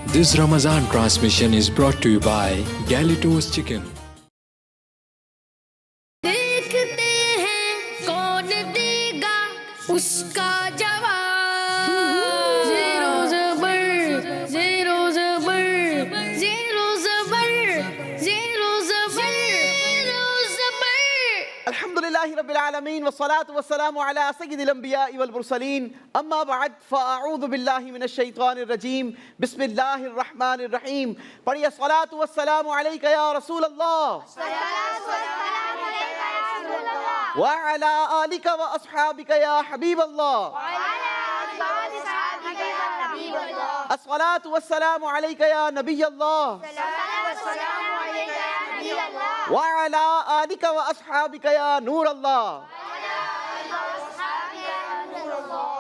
This Ramadan transmission is brought to you by Galitos Chicken. देखते हैं कौन देगा उसका जवाब। ज़ेरो ज़बर, ज़ेरो ज़बर, ज़ेरो ज़बर, ज़ेरो ज़बर, ज़ेरो ज़बर। अल्हम्दुलिल्लाहि रब्बिल आलमीन वस्सलातु वस्सलामु अला सय्यिदिल अंबियाइ वल मुरसलीन अम्मा बअद फ़अऊज़ु बिल्लाहि मिनश शैतानिर रजीम बिस्मिल्लाहिर रहमानिर रहीम। पढ़िए सलातु वस्सलामु अलैका या रसूल अल्लाह व अला आलिका व अस्हाबिका या हबीब अल्लाह। अस्सलातु वस्सलामु अलैका या नबी अल्लाह व अला आलिका व अस्हाबिका या नूर अल्लाह।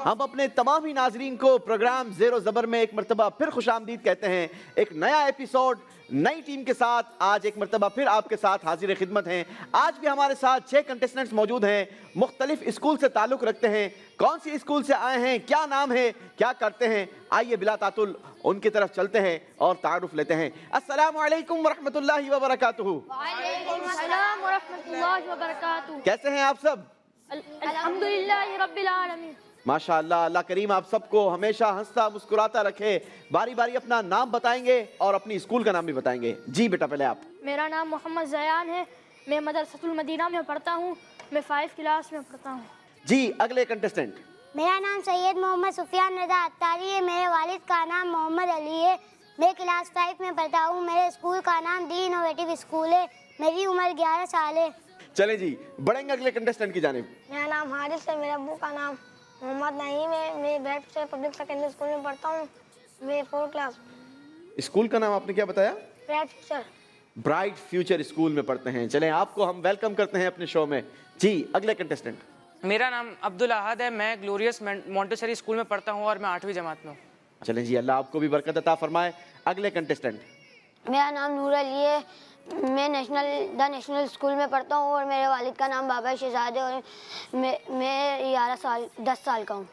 हम अपने तमाम ही नाजरीन को प्रोग्राम ज़ेरो ज़बर में एक मरतबा फिर खुशामदीद कहते हैं। एक नया एपिसोड नई टीम के साथ आज एक मरतबा फिर आपके साथ हाजिर खिदमत हैं। आज भी हमारे साथ 6 कंटेस्टेंट्स मौजूद हैं, मुख्तलिफ स्कूल से ताल्लुक़ रखते हैं। कौन सी स्कूल से आए हैं, क्या नाम है, क्या करते हैं, आइए बिला तातुल उनकी तरफ चलते हैं और तारुफ लेते हैं। अस्सलामु अलैकुम व रहमतुल्लाहि व बरकातुहू। वालेकुम अस्सलाम व रहमतुल्लाहि व बरकातुहू। कैसे हैं आप सब? अल्हम्दुलिल्लाहि रब्बिल आलमीन। माशाअल्लाह, अल्लाह करीम आप सबको हमेशा हंसता मुस्कुराता रखे। बारी बारी अपना नाम बताएंगे और अपनी स्कूल का नाम भी बताएंगे। जी बेटा पहले आप। मेरा नाम मोहम्मद ज़यान है, मैं मदरसतुल मदीना में पढ़ता हूँ, मैं 5 क्लास में पढ़ता हूँ। जी अगले कंटेस्टेंट। मेरा नाम सैयद मोहम्मद सुफियान रज़ा अत्तारी है। मेरे वालिद का नाम मोहम्मद अली है। मैं क्लास 5 में पढ़ता हूँ। मेरे स्कूल का नाम दी इनोवेटिव स्कूल है। मेरी उम्र 11 साल है। चले जी बढ़ेंगे अगले कंटेस्टेंट की जानिब। मेरा नाम हारिस है। मेरे अब्बू का नाम मोहम्मद नईम है। मैं bright future public secondary school में पढ़ता हूँ। मैं 4 क्लास। स्कूल का नाम आपने क्या बताया? Bright future. Bright future school में पढ़ते हैं। चलें आपको हम वेलकम करते हैं अपने शो में। जी अगले कंटेस्टेंट। मेरा नाम अब्दुल अहद है, मैं ग्लोरियस मॉन्टेसरी स्कूल में पढ़ता हूँ और मैं 8वीं जमात में हूँ। चलें जी अल्लाह आपको भी बरकत अता फरमाए। अगले कंटेस्टेंट। मेरा नाम नूर अली है। मैं द नेशनल स्कूल में पढ़ता हूँ और मेरे वालिद का नाम बाबा शहजाद है और मैं 10 साल का हूँ।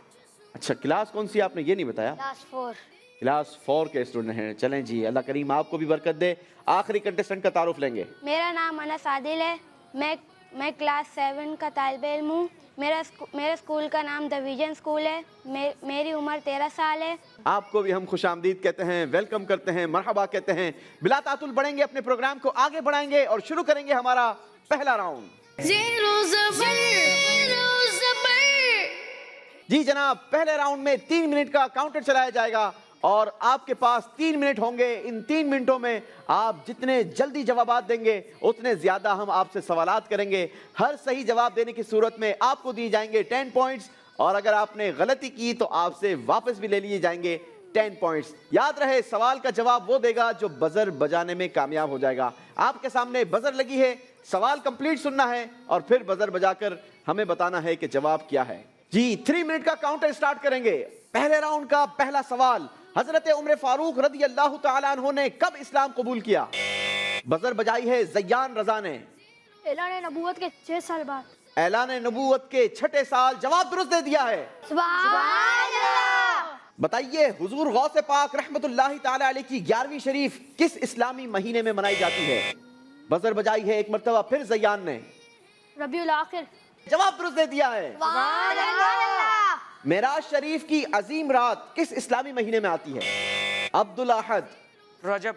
अच्छा क्लास कौन सी आपने ये नहीं बताया? क्लास 4। क्लास 4 के स्टूडेंट हैं। चलें जी अल्लाह करीम आपको भी बरकत दे। आखिरी कंटेस्टेंट का तारुफ लेंगे। मेरा नाम अनस आदिल है, मैं क्लास 7 का तालिब इल्म हूँ। मेरे स्कूल का नाम द विजन स्कूल है। मेरी उम्र 13 साल है। आपको भी हम खुशामदीद कहते हैं, वेलकम करते हैं, मरहबा कहते हैं। बिला तातुल बढ़ेंगे, अपने प्रोग्राम को आगे बढ़ाएंगे और शुरू करेंगे हमारा पहला राउंड। ज़ेरो ज़बर, ज़ेरो ज़बर। जी जनाब, पहले राउंड में 3 मिनट का काउंटर चलाया जाएगा और आपके पास 3 मिनट होंगे। इन 3 मिनटों में आप जितने जल्दी जवाबात देंगे उतने ज़्यादा हम आपसे सवालात करेंगे। हर सही जवाब देने की सूरत में आपको दिए जाएंगे 10 पॉइंट्स और अगर आपने गलती की तो आपसे वापस भी ले लिए जाएंगे 10 पॉइंट्स। याद रहे सवाल का जवाब वो देगा जो बजर बजाने में कामयाब हो जाएगा। आपके सामने बजर लगी है, सवाल कंप्लीट सुनना है और फिर बजर बजाकर हमें बताना है कि जवाब क्या है। जी 3 मिनट का काउंटर स्टार्ट करेंगे। पहले राउंड का पहला सवाल, हजरत उमर फारूक रज़ी अल्लाह तआला अन्हु ने कब इस्लाम कबूल किया? बजर बजाई है ज़यान रज़ा ने। ऐलान नबूवत के 6 साल बाद। ऐलान नबूवत के 6ठे साल। जवाब दुरुस्त दे दिया है। सुभान अल्लाह। बताइए हुजूर गौसे पाक रहमतुल्लाहि ताला अलैह की 11वीं शरीफ किस इस्लामी महीने में मनाई जाती है? बजर बजाई है एक मरतबा फिर ज़यान ने। रबीउल आखिर। जवाब दुरुस्त दे दिया है। सुभान अल्लाह। मेराज शरीफ की अजीम रात किस इस्लामी महीने में आती है? अब्दुल अहद। रजब।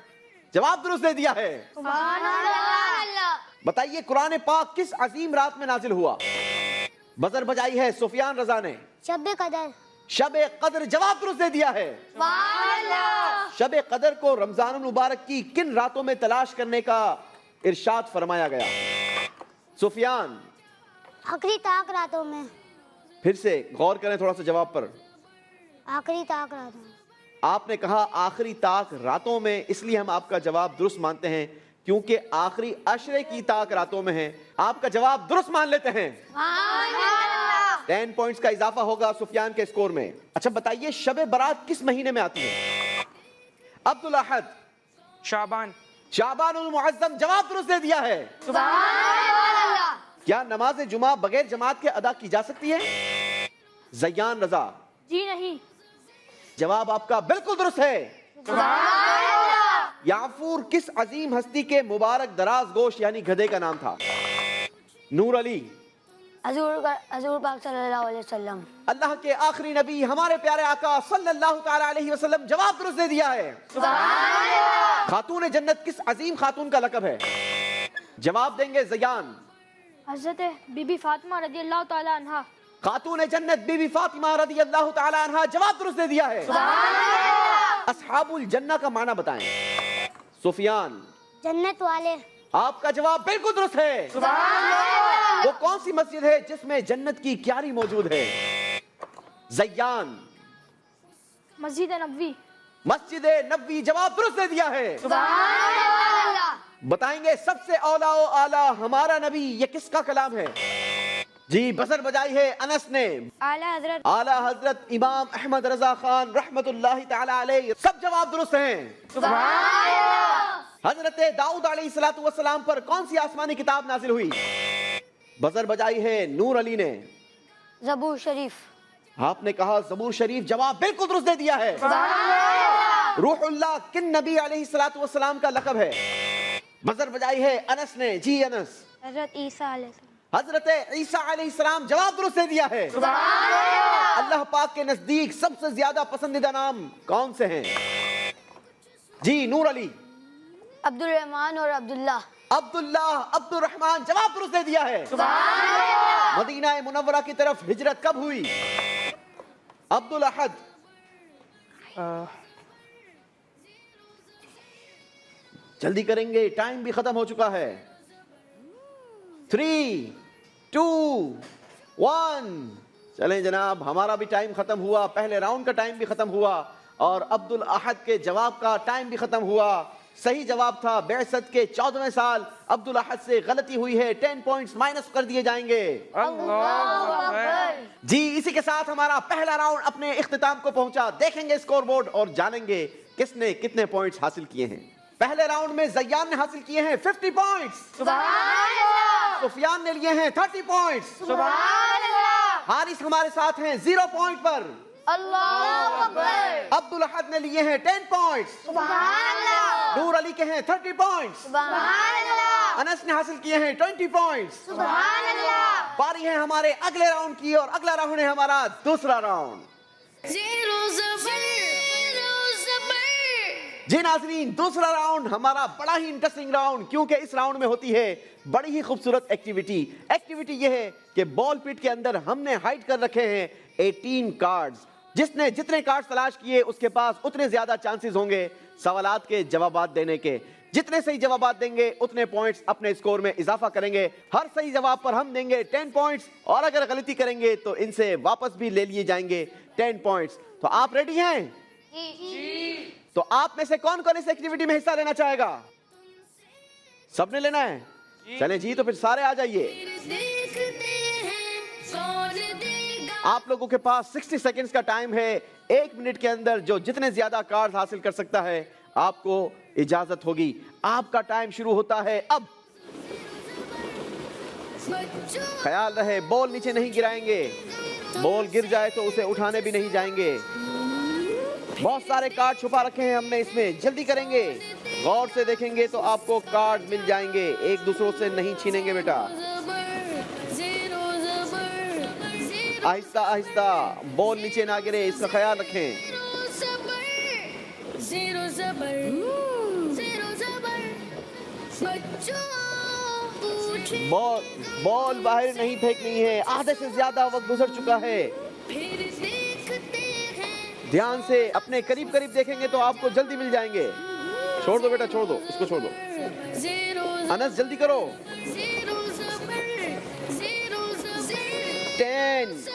जवाब दुरुस्त दे दिया है। सुभान अल्लाह। बताइए कुरान पाक किस अजीम रात में नाजिल हुआ? बजर बजाई है सुफियान रज़ा ने। शब कदर। शब कदर। जवाब दुरुस्त दे दिया है। सुभान अल्लाह। शब कदर को रमजान मुबारक की किन रातों में तलाश करने का इरशाद फरमाया गया? सुफियान। आखिरी ताक रातों में। फिर से गौर करें थोड़ा सा जवाब पर। आखिरी ताक रातों में। आपने कहा आखिरी ताक रातों में, इसलिए हम आपका जवाब दुरुस्त मानते हैं क्योंकि आखिरी अशरे की ताक रातों में है। आपका जवाब दुरुस्त मान लेते हैं। 10 पॉइंट्स का इजाफा होगा सुफियान के स्कोर में। अच्छा बताइए शब बारात किस महीने में आती है? अब्दुल अहद। शाबान। शाबानुल मुअज्जम। जवाब दुरुस्त दे दिया है। क्या नमाज जुमा बगैर जमात के अदा की जा सकती है? ज़यान रज़ा। जी नहीं। जवाब आपका बिल्कुल दुरुस्त है। याफूर किस अजीम हस्ती के मुबारक दराज गोश यानी गधे का नाम था? नूर अली। हजूर पाक सल्लल्लाहु अलैहि वसल्लम। अल्लाह के आखिरी नबी हमारे प्यारे आका सल्लल्लाहु ताला अलैहि वसल्लम जवाब दुरुस्त दे दिया है। खातून जन्नत किस अजीम खातून का लक़ब है? जवाब देंगे ज़यान। हज़रत बीबी फातिमा रज़ी अल्लाह ताला अन्हा। खातून जन्नत बीबी फातिमा रज़ी अल्लाह ताला अन्हा, जवाब दुरुस्त दे दिया है। अस्हाबुल जन्ना का माना बताएं। सुफियान। जन्नत वाले। आपका जवाब बिल्कुल दुरुस्त है। वो कौन सी मस्जिद है जिसमें जन्नत की क्यारी मौजूद है? ज़यान। मस्जिद नबवी। मस्जिद नबवी, जवाब दुरुस्त दे दिया है। बताएंगे सबसे औला ओ आला हमारा नबी, ये किसका कलाम है? जी बजर बजाई है अनस ने। आला हजरत इमाम अहमद रजा खान रहमतुल्लाहि ताला अलैह। सब जवाब दुरुस्त हैं। हजरत दाऊद अलैहिस्सलातु वस्सलाम पर कौन सी आसमानी किताब नाजिल हुई? बजर बजाई है नूर अली ने। ज़बूर शरीफ। आपने कहा ज़बूर शरीफ, जवाब बिल्कुल दुरुस्त दे दिया है। रूहुल्लाह किन नबी अलैहिस्सलातु वस्सलाम का लक़ब है? बजर बजाई है अनस ने। जी अनस। हज़रत ईसा अलैहिस्सलाम। हजरत ईसा अलैहिस्सलाम, जवाब दुरुस्त दे दिया है। अल्लाह पाक के नजदीक सबसे ज्यादा पसंदीदा नाम कौन से हैं? जी नूर अली। अब्दुल रहमान और अब्दुल्लाह। अब्दुल्लाह, अब्दुल रहमान, जवाब दुरुस्त दे दिया है। मदीना मुनव्वरा की तरफ हिजरत कब हुई? अब्दुल अहद। जल्दी करेंगे, टाइम भी खत्म हो चुका है। 3, 2, 1। चलें जनाब, हमारा भी टाइम खत्म हुआ, पहले राउंड का टाइम भी खत्म हुआ और अब्दुल अहद के जवाब का टाइम भी खत्म हुआ। सही जवाब था बेअसत के 14वें साल। अब्दुल अहद से गलती हुई है, 10 पॉइंट्स माइनस कर दिए जाएंगे। जी इसी के साथ हमारा पहला राउंड अपने इख्तिताम को पहुंचा। देखेंगे स्कोर बोर्ड और जानेंगे किसने कितने पॉइंट्स हासिल किए हैं। पहले राउंड में ज़यान ने हासिल किए हैं 50 पॉइंट्स। सुफियान ने लिए हैं 30 पॉइंट्स। हारिस हमारे साथ हैं 0 पॉइंट पर। अब्दुल अहद ने लिए हैं 10 पॉइंट्स। नूर अली के हैं 30 पॉइंट्स। अनस ने हासिल किए हैं 20 पॉइंट्स। बारी है हमारे अगले राउंड की और अगला राउंड है हमारा दूसरा राउंड। जी नाज़रीन, दूसरा राउंड हमारा बड़ा ही इंटरेस्टिंग राउंड, क्योंकि इस राउंड में होती है बड़ी ही खूबसूरत एक्टिविटी। एक्टिविटी ये है कि बॉल पिट के अंदर हमने हाइड कर रखे हैं 18 कार्ड्स। जिसने जितने कार्ड्स तलाश किए उसके पास उतने ज्यादा चांसेस होंगे सवालात के जवाबात देने के। जितने सही जवाबात देंगे उतने पॉइंट्स अपने स्कोर में इजाफा करेंगे। हर सही जवाब पर हम देंगे 10 पॉइंट्स और अगर गलती करेंगे तो इनसे वापस भी ले लिए जाएंगे 10 पॉइंट्स। तो आप रेडी हैं? तो आप में से कौन कौन इस एक्टिविटी में हिस्सा लेना चाहेगा? सबने लेना है? चलें जी, तो फिर सारे आ जाइए। आप लोगों के पास 60 सेकंड्स का टाइम है। 1 मिनट के अंदर जो जितने ज्यादा कार्ड हासिल कर सकता है आपको इजाजत होगी। आपका टाइम शुरू होता है अब। ख्याल रहे बॉल नीचे नहीं गिराएंगे, बॉल गिर जाए तो उसे उठाने भी नहीं जाएंगे। बहुत सारे कार्ड छुपा रखे हैं हमने इसमें, जल्दी करेंगे। गौर से देखेंगे तो आपको कार्ड मिल जाएंगे, एक दूसरों से नहीं छीनेंगे बेटा। आहिस्ता आहिस्ता, बॉल नीचे ना गिरे, इसका ख्याल रखें। बॉल बाहर नहीं फेंकनी है, आधे से ज्यादा वक्त गुजर चुका है। ध्यान से अपने करीब करीब देखेंगे तो आपको जल्दी मिल जाएंगे। छोड़ दो बेटा, छोड़ दो, इसको छोड़ दो। अनस जल्दी करो। 10,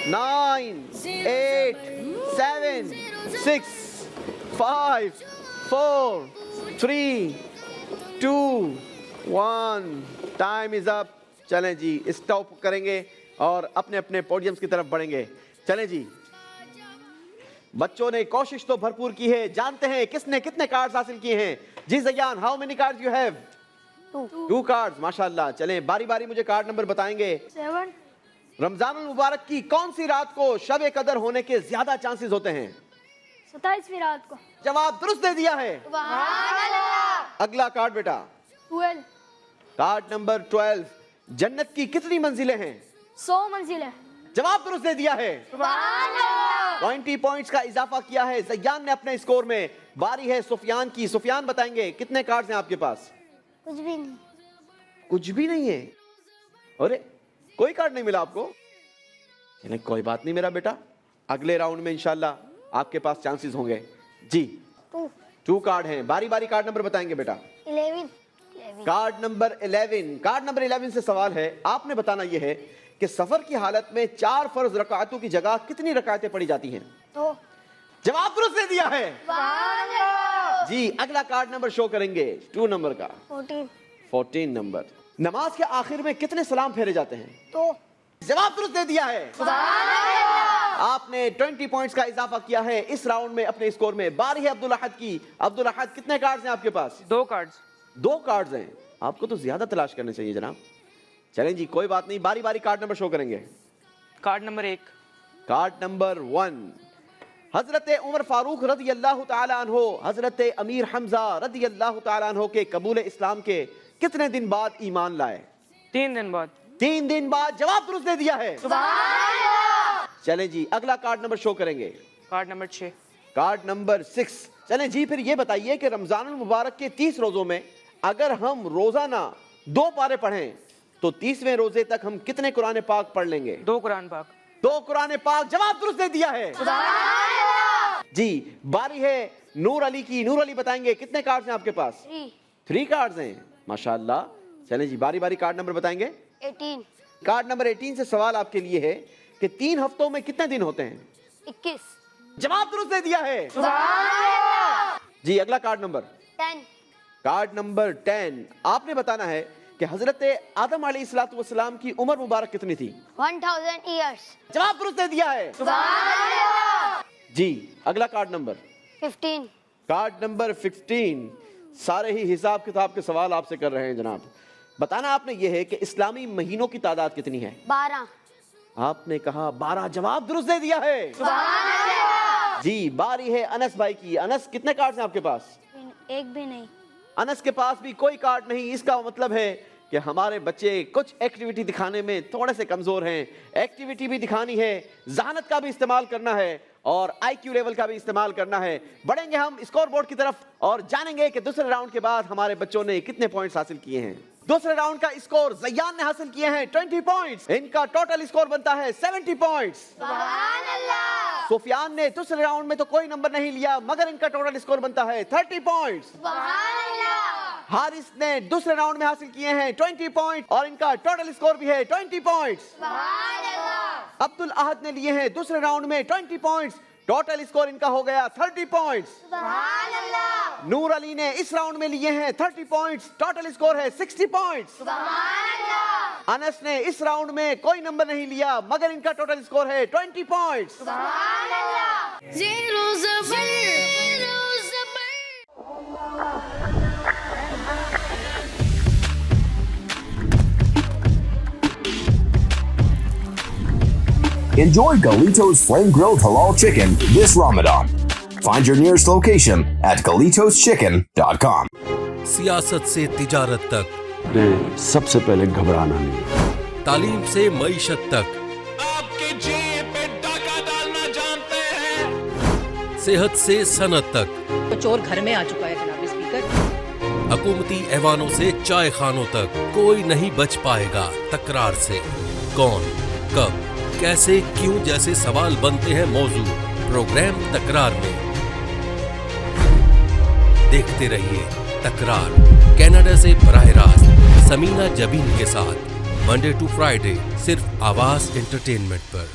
9, 8, 7, 6, 5, 4, 3, 2, 1। Time is up. चलें जी, स्टॉप करेंगे और अपने अपने पोडियम्स की तरफ बढ़ेंगे। चलें जी, बच्चों ने कोशिश तो भरपूर की है। जानते हैं किसने कितने कार्ड्स हासिल किए हैं? जी Zayan, how many cards you have? 2 cards, माशाल्लाह। चलें बारी बारी मुझे कार्ड नंबर बताएंगे। 7। रमजानुल मुबारक की कौन सी रात को शब कदर होने के ज्यादा चांसेस होते हैं? 27वीं रात को। जवाब दुरुस्त दे दिया है। अगला कार्ड बेटा, 12 कार्ड नंबर 12, जन्नत की कितनी मंजिलें हैं? 100 मंजिलें। जवाब दुरुस्त दे दिया है। 20 पॉइंट्स का इजाफा किया है ज़ैयान ने अपने स्कोर में। बारी है सुफियान की। सुफियान बताएंगे कितने कार्ड्स हैं आपके पास? कुछ भी नहीं। कुछ भी नहीं है? अरे कोई कार्ड नहीं मिला आपको? चलिए कोई बात नहीं मेरा बेटा, अगले राउंड में इंशाल्लाह आपके पास चांसेस होंगे जी। 2 कार्ड हैं। बारी बारी कार्ड नंबर बताएंगे बेटा। 11 कार्ड नंबर 11। कार्ड नंबर 11 से सवाल है, आपने बताना यह है कि सफर की हालत में 4 फर्ज रकातों की जगह कितनी रकातें पढ़ी जाती हैं? तो जवाब दुरुस्त दे दिया है जी। अगला कार्ड नंबर शो करेंगे, 2 नंबर का। 14 नंबर। नमाज के आखिर में कितने सलाम फेरे जाते हैं? तो जवाब दुरुस्त दे दिया है। आपने 20 पॉइंट्स का इजाफा किया है इस राउंड में अपने स्कोर में। बारी है अब्दुल अहद की। अब्दुल अहद कितने कार्ड्स हैं आपके पास? 2 कार्ड्स। 2 कार्ड्स हैं। आपको तो ज्यादा तलाश करने चाहिए जनाब। चलें जी कोई बात नहीं, बारी बारी कार्ड नंबर शो करेंगे। Card number 1। कार्ड नंबर 1, हजरत उमर फारूक रदी अल्लाह तआला अन्हो, हजरत अमीर हमजा रदी अल्लाह तआला अन्हो के कबूल इस्लाम के कितने दिन बाद ईमान लाए? 3 दिन बाद। 3 दिन बाद। जवाब दुरुस्त दे दिया है। चलें जी अगला कार्ड नंबर शो करेंगे। Card number 6। Card number 6। चलें जी फिर ये बताइए कि रमजानुल मुबारक के 30 रोजों में अगर हम रोजाना 2 पारे पढ़ें तो 30वें रोजे तक हम कितने कुरान पाक पढ़ लेंगे? 2 कुरान पाक। 2 कुरान पाक। जवाब दुरुस्त दे दिया है जी। बारी है नूर अली की। नूर अली बताएंगे कितने कार्ड्स हैं आपके पास? 3 कार्ड्स हैं माशाल्लाह। चलें जी बारी बारी कार्ड नंबर बताएंगे। 18 कार्ड नंबर 18 से सवाल आपके लिए है कि 3 हफ्तों में कितने दिन होते हैं? 21 जवाब दुरुस्त दे दिया है जी। अगला कार्ड नंबर 10 कार्ड नंबर 10। आपने बताना है कि हजरत आदम अलैहिस्सलातु वस्सलाम की उम्र मुबारक कितनी थी? 1000 years। जवाब दुरुस्त दे दिया है जी। अगला कार्ड नंबर 15 कार्ड नंबर 15। सारे ही हिसाब किताब के सवाल आपसे कर रहे हैं जनाब। बताना आपने ये है कि इस्लामी महीनों की तादाद कितनी है? 12 आपने कहा 12। जवाब दुरुस्त दे दिया है जी। बारी है अनस भाई की। अनस कितने कार्ड्स हैं आपके पास? एक भी नहीं। अनस के पास भी कोई कार्ड नहीं। इसका मतलब है कि हमारे बच्चे कुछ एक्टिविटी दिखाने में थोड़े से कमजोर हैं। एक्टिविटी भी दिखानी है, जहानत का भी इस्तेमाल करना है और IQ लेवल का भी इस्तेमाल करना है। बढ़ेंगे हम स्कोर बोर्ड की तरफ और जानेंगे कि दूसरे राउंड के बाद हमारे बच्चों ने कितने पॉइंट्स हासिल किए हैं। दूसरे राउंड का स्कोर ज़ैयान ने हासिल किए हैं 20 पॉइंट्स। इनका टोटल स्कोर बनता है 70 पॉइंट्स। सुफियान ने दूसरे राउंड में तो कोई नंबर नहीं लिया मगर इनका टोटल स्कोर बनता है 30 पॉइंट्स। हारिस ने दूसरे राउंड में हासिल किए हैं 20 पॉइंट और इनका टोटल स्कोर भी है 20 पॉइंट्स। अब्दुल अहद ने लिए हैं दूसरे राउंड में 20 पॉइंट्स। टोटल स्कोर इनका हो गया 30 पॉइंट्स। नूर अली ने इस राउंड में लिए हैं 30 पॉइंट्स। टोटल स्कोर है 60 पॉइंट्स। अनस ने इस राउंड में कोई नंबर नहीं लिया मगर इनका टोटल स्कोर है 20 points. Zero Zabar. Enjoy Galito's Flame Grilled Halal Chicken this Ramadan. Find your nearest location at GalitosChicken.com. सियासत से तिजारत तक, सबसे पहले घबराना नहीं। तालीम से मईशत तक, आपके जेब पे डाका डालना जानते हैं। सेहत से सनत तक, तो चोर घर में आ चुका है जनाब स्पीकर। हुकूमती ऐवानों से चाय खानों तक कोई नहीं बच पाएगा तकरार से। कौन, कब, कैसे, क्यों जैसे सवाल बनते हैं मौजू प्रोग्राम तकरार में। देखते रहिए तकरार कनाडा से बराह रास्त समीना जबीन के साथ मंडे टू फ्राइडे सिर्फ आवाज एंटरटेनमेंट पर।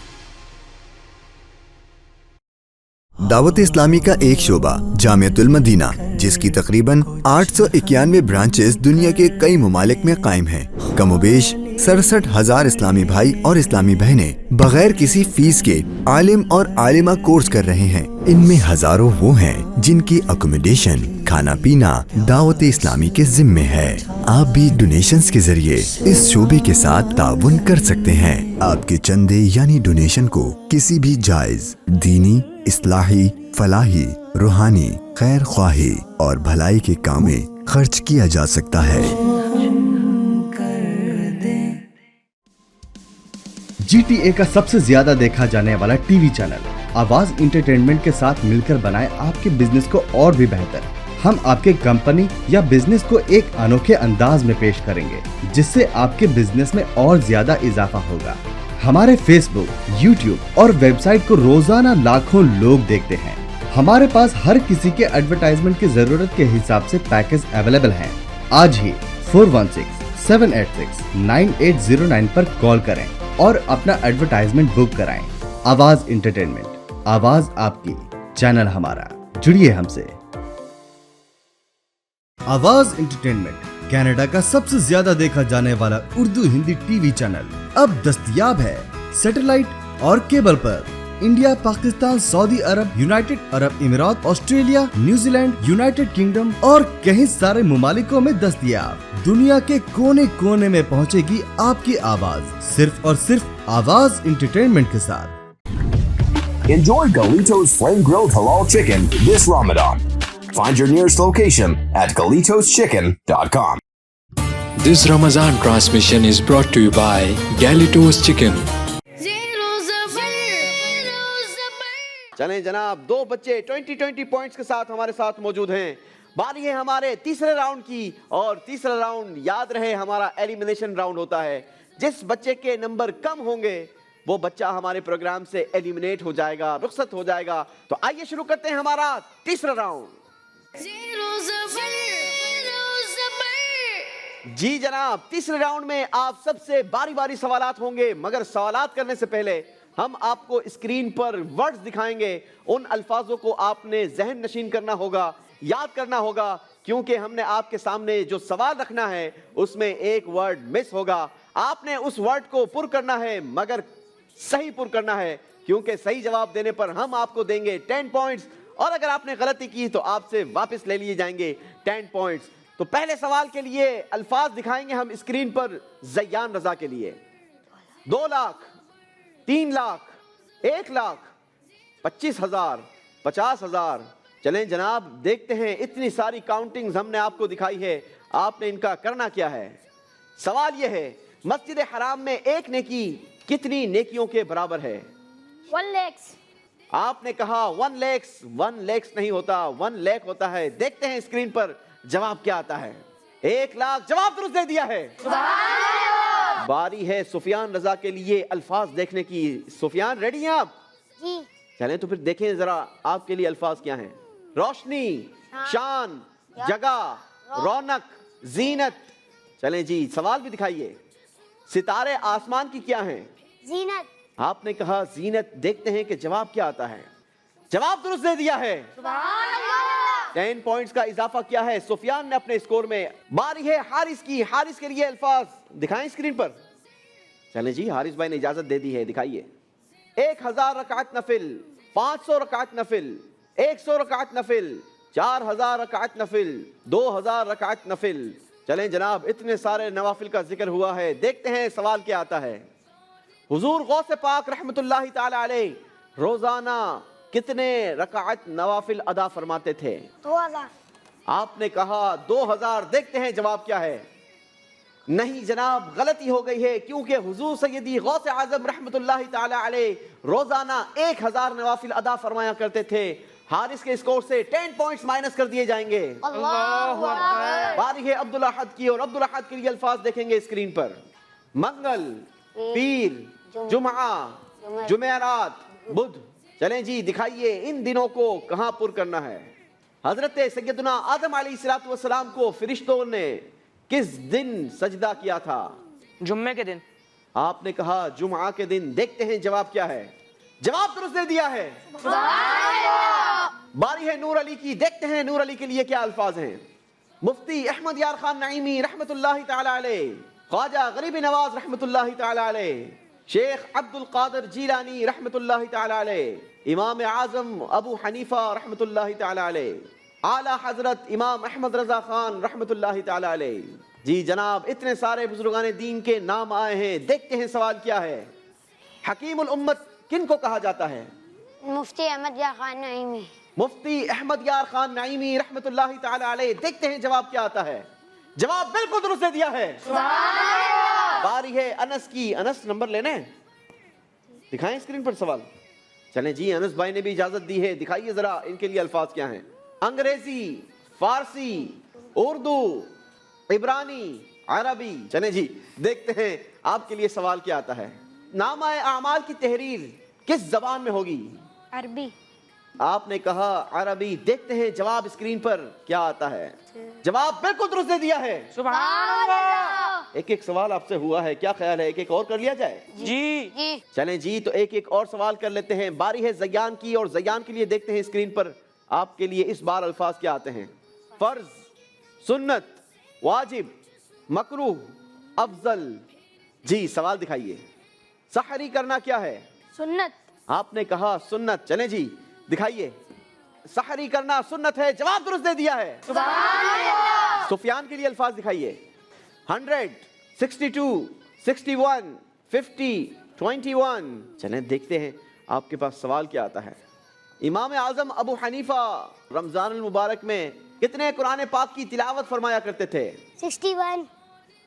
दावत इस्लामी का एक शोबा जामियतुल मदीना, जिसकी तकरीबन 891 ब्रांचेस दुनिया के कई ममालिक में कायम हैं। कमोबेश 67,000 इस्लामी भाई और इस्लामी बहनें बगैर किसी फीस के आलिम और आलिमा कोर्स कर रहे हैं। इनमें हजारों वो हैं जिनकी अकोमोडेशन, खाना पीना दावत इस्लामी के जिम्मे है। आप भी डोनेशंस के जरिए इस शोबे के साथ ताउन कर सकते हैं। आपके चंदे यानी डोनेशन को किसी भी जायज दीनी, इस्लाही, फलाही रूहानी खैर ख्वाही और भलाई के काम में खर्च किया जा सकता है। GTA का सबसे ज्यादा देखा जाने वाला टीवी चैनल आवाज इंटरटेनमेंट के साथ मिलकर बनाए आपके बिजनेस को और भी बेहतर। हम आपके कंपनी या बिजनेस को एक अनोखे अंदाज में पेश करेंगे जिससे आपके बिजनेस में और ज्यादा इजाफा होगा। हमारे फेसबुक, यूट्यूब और वेबसाइट को रोजाना लाखों लोग देखते हैं। हमारे पास हर किसी के एडवर्टाइजमेंट की जरूरत के हिसाब से पैकेज अवेलेबल हैं। आज ही 4167869809 पर कॉल करें और अपना एडवर्टाइजमेंट बुक कराएं। आवाज इंटरटेनमेंट, आवाज आपकी, चैनल हमारा, जुड़िए हमसे। आवाज इंटरटेनमेंट कनाडा का सबसे ज्यादा देखा जाने वाला उर्दू हिंदी टीवी चैनल अब दस्तयाब है सैटेलाइट और केबल पर। India, Pakistan, Saudi Arab, United Arab Emirates, Australia, New Zealand, United Kingdom और कई सारे ममालिकों में दस्तयाब। दुनिया के कोने कोने में पहुंचेगी आपकी आवाज, सिर्फ और सिर्फ आवाज इंटरटेनमेंट के साथ। Enjoy Galito's Flame Grilled Halal Chicken this Ramadan. Find your nearest location at GalitosChicken.com. This Ramadan transmission is brought to you by Galitos Chicken. चलें जनाब, दो बच्चे 20 पॉइंट्स के साथ हमारे साथ मौजूद हैं। बारी है हमारे तीसरे राउंड की, और तीसरा राउंड याद रहे हमारा एलिमिनेशन राउंड होता है। जिस बच्चे के नंबर कम होंगे वो बच्चा हमारे प्रोग्राम से एलिमिनेट हो जाएगा, रुखसत हो जाएगा। तो आइए शुरू करते हैं हमारा तीसरा राउंड। जी जनाब, तीसरे राउंड में आप सबसे बारी बारी सवालात होंगे, मगर सवालात करने से पहले हम आपको स्क्रीन पर वर्ड्स दिखाएंगे। उन अल्फाजों को आपने जहन नशीन करना होगा, याद करना होगा, क्योंकि हमने आपके सामने जो सवाल रखना है उसमें एक वर्ड मिस होगा। आपने उस वर्ड को पुर करना है, मगर सही पुर करना है, क्योंकि सही जवाब देने पर हम आपको देंगे 10 पॉइंट्स, और अगर आपने गलती की तो आपसे वापस ले लिए जाएंगे 10 पॉइंट्स। तो पहले सवाल के लिए अल्फाज दिखाएंगे हम स्क्रीन पर ज़ैयान रज़ा के लिए। 2 लाख, 3 लाख, 1 लाख, 25,000, 50,000। चलें जनाब, देखते हैं इतनी सारी काउंटिंग्स हमने आपको दिखाई है, आपने इनका करना क्या है। सवाल यह है, मस्जिद हराम में एक नेकी कितनी नेकियों के बराबर है? 1 लाख। आपने कहा 1 लाख। 1 लाख नहीं होता, 1 लाख होता है। देखते हैं स्क्रीन पर जवाब क्या आता है। 1 लाख जवाब दुरुस्त दे दिया है। बारी है सुफियान रजा के लिए अल्फाज देखने की। सुफियान, रेडी हैं आप? जी। चलें तो फिर देखें जरा आपके लिए अल्फाज क्या हैं। रोशनी, शान, जगह, रौनक, जीनत। चलें जी, सवाल भी दिखाइए। सितारे आसमान की क्या हैं? जीनत। आपने कहा जीनत। देखते हैं कि जवाब क्या आता है। जवाब दुरुस्त दे दिया है। 10 पॉइंट्स का इजाफा किया है सुफियान ने अपने स्कोर में। बारी है हारिस की। हारिस के लिए अल्फाज दिखाएं स्क्रीन पर। चलें जी, हारिस भाई ने इजाजत दे दी है, दिखाइए। 1000 रकात नफिल, 500 रकात नफिल, 100 रकात नफिल, 4000 रकात नफिल, 2000 रकात नफिल। चलें जनाब, इतने सारे नवाफिल का जिक्र हुआ है। देखते हैं सवाल क्या आता है। हुजूर गौसे पाक रहमतुल्लाहि ताला अलैह रोजाना कितने रकात नवाफिल अदा फरमाते थे? 2000। आपने कहा 2000। देखते हैं जवाब क्या है। नहीं जनाब, गलती हो गई है, क्योंकि हुजूर सैयदी गौसे आजम रहमतुल्लाहि ताला अलैह रोजाना 1000 नवाफिल अदा फरमाया करते थे। हारिस के स्कोर से 10 पॉइंट्स माइनस कर दिए जाएंगे। अल्लाहु अकबर। बारी है अब्दुल अहद की, और अब्दुल अहद के लिए अल्फाज देखेंगे स्क्रीन पर। मंगल, पीर, जुमा, जुमेरात, बुध। चलें जी, दिखाइए इन दिनों को कहां पुर करना है। हजरत सैयदना आदम अलैहिस्सलातु वस्सलाम को फरिश्तों ने किस दिन सजदा किया था? जुम्मे के दिन। आपने कहा जुमा के दिन। देखते हैं जवाब क्या है। जवाब दुरुस्त दे दिया है। बारी है नूर अली की। देखते हैं नूर अली के लिए क्या अल्फाज हैं। मुफ्ती अहमद यार खान नईमी रहमतुल्लाहि ताला अलैह, ख्वाजा गरीब नवाज रहमतुल्लाहि ताला अलैह, शेख अब्दुल कादिर जीलानी रहमतुल्लाहि ताला अलैह, इमाम आजम अबू हनीफा रहमतुल्लाहि ताला अलैह, आला हजरत इमाम अहमद रजा खान रहमतुल्लाहि ताला अलैह। जी जनाब, इतने सारे बुजुर्गान दीन के नाम आए हैं। देखते हैं सवाल क्या है। हकीमुल उम्मत किन को कहा जाता है? मुफ्ती अहमद यार खान नईमी। मुफ्ती अहमद यार खान नाइमी रहमतुल्लाहि ताला अलैह। देखते हैं जवाब क्या आता है। जवाब बिल्कुल दुरुस्त दे दिया है। बारी है अनस की। अनस नंबर लेने दिखाएं स्क्रीन पर सवाल। चलें जी, अनस भाई ने भी इजाजत दी है, दिखाइए जरा इनके लिए अल्फाज क्या हैं। अंग्रेजी, फारसी, उर्दू, इब्रानी, अरबी। चलें जी, देखते हैं आपके लिए सवाल क्या आता है। नामा आमाल की तहरीर किस जबान में होगी? अरबी। आपने कहा अरबी। देखते हैं जवाब स्क्रीन पर क्या आता है। जवाब बिल्कुल दुरुस्त दे दिया है। सुभान अल्लाह। एक एक सवाल आपसे हुआ है, क्या ख्याल है एक एक और कर लिया जाए? जी। चलें जी, तो एक एक और सवाल कर लेते हैं। बारी है ज़यान की, और ज़यान के लिए देखते हैं स्क्रीन पर आपके लिए इस बार अल्फाज क्या आते हैं। फर्ज, सुन्नत, वाजिब, मकरूह, अफजल। जी सवाल दिखाइए। सहरी करना क्या है? सुन्नत। आपने कहा सुन्नत। चलें जी, दिखाइए। सहरी करना सुन्नत है। जवाब दुरुस्त दे दिया है। सुफियान के लिए अल्फाज दिखाइए। 100, 62, 61, 50, 21। चलें देखते हैं आपके पास सवाल क्या आता है। इमाम आजम अबू हनीफा रमजान अल मुबारक में कितने कुरान पाक की तिलावत फरमाया करते थे? 61।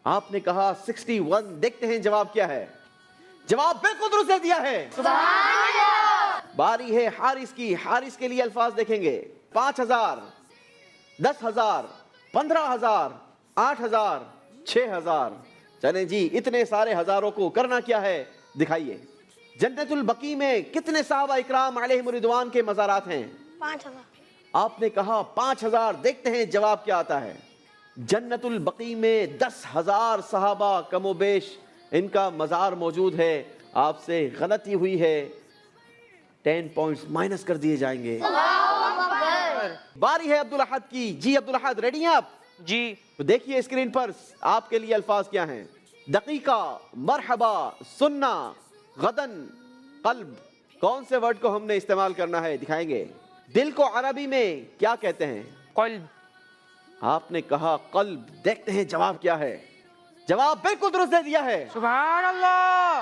आपने कहा 61। देखते हैं जवाब क्या है। जवाब बिल्कुल दुरुस्त दे दिया है। बारी है हारिस की। हारिस के लिए अल्फाज देखेंगे। 5000, 10,000, 15,000, 8,000, 6,000। चलें जी, इतने सारे हजारों को करना क्या है दिखाइए। जन्नतुल बकी में कितने साहबा इकराम अलैहिम रिदवान के मज़ारात हैं? 5,000। आपने कहा 5,000। देखते हैं जवाब क्या आता है। जन्नतुल बकी में 10,000 सहाबा कमोबेश इनका मज़ार मौजूद है। आपसे गलती हुई है, 10 पॉइंट्स माइनस कर दिए जाएंगे। बारी है अब्दुल अहद की। जी अब्दुल अहद, रेडी हैं आप? जी। तो देखिए स्क्रीन पर आपके लिए अल्फाज क्या हैं। दकीका, मरहबा, सुन्ना, गदन, कल्ब। कौन से वर्ड को हमने इस्तेमाल करना है दिखाएंगे। दिल को अरबी में क्या कहते हैं? कल्ब। आपने कहा कल्ब। देखते हैं जवाब क्या है। जवाब बिल्कुल दुरुस्त दे दिया है। सुभान अल्लाह।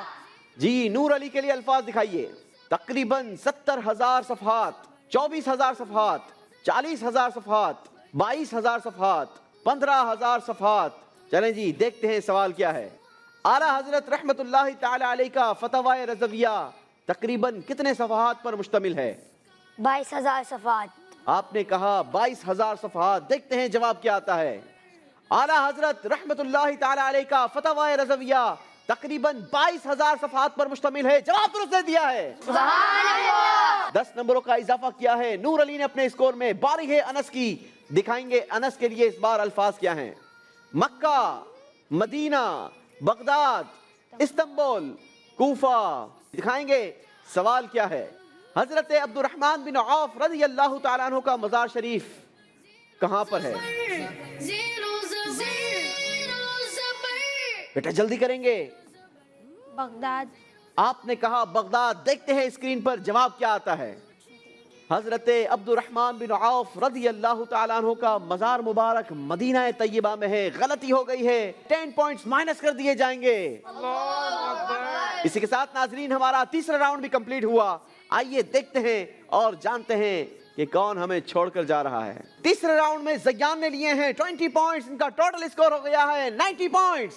जी नूर अली के लिए अल्फाज दिखाइए। तकरीबन 70,000 सफ़हात, 24,000 सफ़हात, 40,000 सफ़हात, 22,000 सफ़हात, 15,000 सफ़हात। चलें जी, देखते हैं सवाल क्या है। आला हजरत रहमतुल्लाहि ताला अलैह का फतवा रज़विया तकरीबन कितने सफ़हात पर मुश्तमिल है? 22,000 सफ़ात। आपने कहा 22,000 सफ़हात। देखते हैं जवाब क्या आता है। आला हजरत रहमतुल्लाहि ताला अलैह का फतवा रज़विया तकरीबन 22,000 सफ़हात पर मुश्तमिल है। जवाब दुरुस्त दे दिया है। 10 नंबरों का इजाफा किया है नूर अली ने अपने स्कोर में। बारी है अनस की। दिखाएंगे अनस के लिए इस बार अल्फाज क्या हैं। मक्का, मदीना, बगदाद, इस्तांबुल, कूफा। दिखाएंगे सवाल क्या है। हजरत अब्दुर्रहमान बिन औफ रज़ी अल्लाह तआला अन्हु का मज़ार शरीफ कहां पर है? बेटा जल्दी करेंगे। बगदाद। आपने कहा बगदाद। देखते हैं स्क्रीन पर जवाब क्या आता है। हजरत अब्दुर्रहमान बिन औफ रज़ी अल्लाह तआला अन्हु का मज़ार मुबारक मदीना तैयबा में है। गलती हो गई है, 10 पॉइंट्स माइनस कर दिए जाएंगे। इसी के साथ नाजरीन हमारा तीसरा राउंड भी कंप्लीट हुआ। आइए देखते हैं और जानते हैं कि कौन हमें छोड़कर जा रहा है। तीसरे राउंड में ज़यान ने लिए हैं 20 पॉइंट्स। इनका टोटल स्कोर हो गया है 90 पॉइंट्स।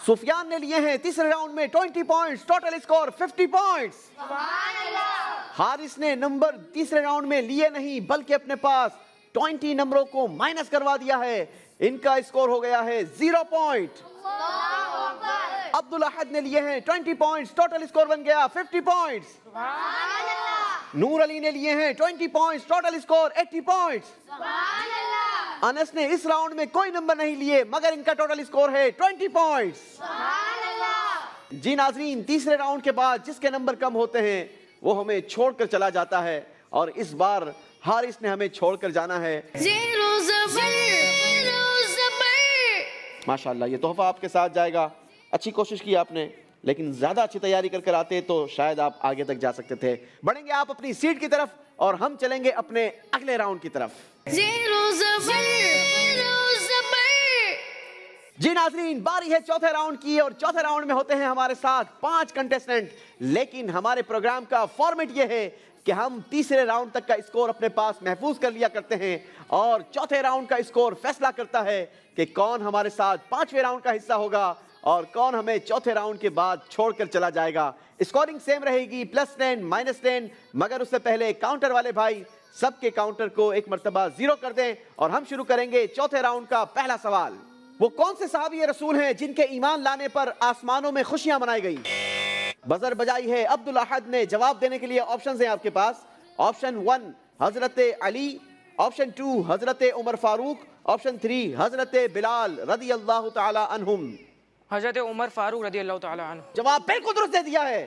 सुफियान ने लिए हैं तीसरे राउंड में 20 points, total score 50 points. Haris ने नंबर तीसरे राउंड में लिए नहीं बल्कि अपने पास 20 नंबरों को माइनस करवा दिया है। इनका स्कोर हो गया है 0 पॉइंट। अब्दुल अहद ने लिए हैं 20 पॉइंट्स, टोटल स्कोर बन गया 50 पॉइंट्स। नूर अली ने लिए हैं 20 points, total score 80 points. Anas ने इस राउंड में कोई नंबर नहीं लिए मगर इनका टोटल स्कोर है 20 पॉइंट्स। जी नाजरीन, तीसरे राउंड के बाद जिसके नंबर कम होते हैं वो हमें छोड़कर चला जाता है और इस बार हारिस ने हमें छोड़कर जाना है। माशाल्लाह, ये तोहफा आपके साथ जाएगा। अच्छी कोशिश की आपने, लेकिन ज्यादा अच्छी तैयारी कर आते तो शायद आप आगे तक जा सकते थे। बढ़ेंगे आप अपनी सीट की तरफ और हम चलेंगे अपने अगले राउंड की तरफ। जी नाजरीन, बारी है चौथे राउंड की और चौथे राउंड में होते हैं हमारे साथ 5 कंटेस्टेंट। लेकिन हमारे प्रोग्राम का फॉर्मेट ये है کہ ہم تیسرے راؤنڈ تک کا اسکور اپنے پاس محفوظ کر لیا کرتے ہیں اور چوتھے راؤنڈ کا اسکور فیصلہ کرتا ہے کہ کون ہمارے ساتھ پانچویں راؤنڈ کا حصہ ہوگا اور کون ہمیں چوتھے راؤنڈ کے بعد چھوڑ کر چلا جائے گا. اسکورنگ سیم رہے گی +10 -10 مگر اس سے پہلے کاؤنٹر والے بھائی سب کے کاؤنٹر کو ایک مرتبہ 0 کر دیں اور ہم شروع کریں گے چوتھے راؤنڈ کا پہلا سوال. وہ کون سے صحابی رسول ہیں جن کے ایمان لانے پر آسمانوں میں خوشیاں منائی گئی؟ بزر بجائی ہے عبد الاحد نے. جواب دینے کے لیے آپشنز ہیں آپ کے پاس. آپشن 1 حضرت علی، آپشن 2 حضرت عمر فاروق، آپشن 3 حضرت بلال رضی اللہ تعالی عنہم. حضرت عمر فاروق رضی اللہ تعالی عنہ. جواب بالکل درست دے دیا ہے.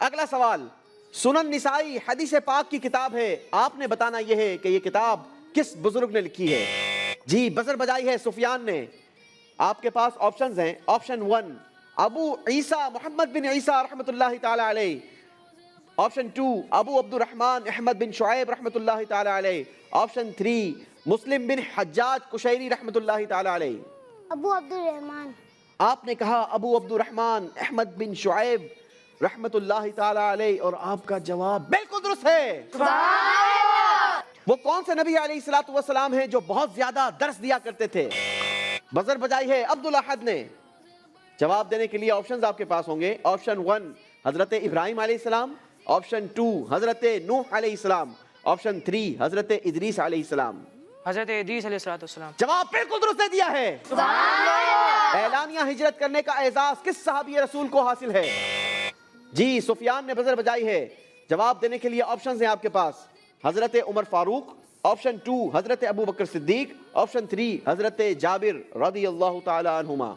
اگلا سوال، سنن نسائی حدیث پاک کی کتاب ہے. آپ نے بتانا یہ ہے کہ یہ کتاب کس بزرگ نے لکھی ہے؟ جی بزر بجائی ہے سفیان نے. آپ کے پاس آپشنز ہیں. آپشن 1 ابو عیسیٰ محمد بن عیسیٰ رحمۃ اللہ تعالی علیہ، آپشن 2 ابو عبد الرحمن احمد بن شعیب رحمۃ اللہ تعالی علیہ، آپشن 3 مسلم بن حجاج قشیری رحمۃ اللہ تعالی علیہ. ابو عبد الرحمن. آپ نے کہا ابو عبد الرحمن احمد بن شعیب رحمۃ اللہ تعالی علیہ اور آپ کا جواب بالکل درست ہے. وہ کون سے نبی علیہ الصلوۃ والسلام ہیں جو بہت زیادہ درس دیا کرتے تھے؟ بزر بجائی ہے عبد الاحد نے. جواب دینے کے لیے آپشنز آپ کے پاس ہوں گے. آپشن 1 حضرت ابراہیم علیہ السلام، آپشن 2 حضرت نوح علیہ السلام، آپشن 3 حضرت ادریس علیہ السلام. حضرت ادریس علیہ السلام. جواب بالکل درست دے دیا ہے. اعلانیہ ہجرت کرنے کا اعزاز کس صحابی رسول کو حاصل ہے؟ جی سفیان نے بزر بجائی ہے. جواب دینے کے لیے آپشنز ہیں آپ کے پاس. حضرت عمر فاروق، آپشن 2 حضرت ابو بکر صدیق، آپشن 3 حضرت جابر رضی اللہ تعالی عنہما.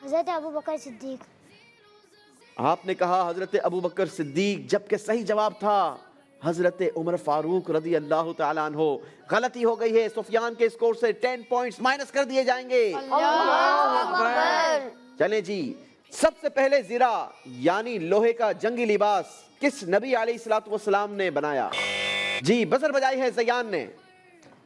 حضرت ابو بکر صدیق. آپ نے کہا حضرت ابو بکر صدیق جبکہ صحیح جواب تھا حضرت عمر فاروق رضی اللہ تعالیٰ عنہ. غلطی ہو گئی ہے. سفیان کے اسکور سے 10 پوائنٹس مائنس کر دیے جائیں گے. چلیں جی، سب سے پہلے زرہ یعنی لوہے کا جنگی لباس کس نبی علیہ الصلوۃ والسلام نے بنایا؟ جی بزر بجائی ہے زیان نے.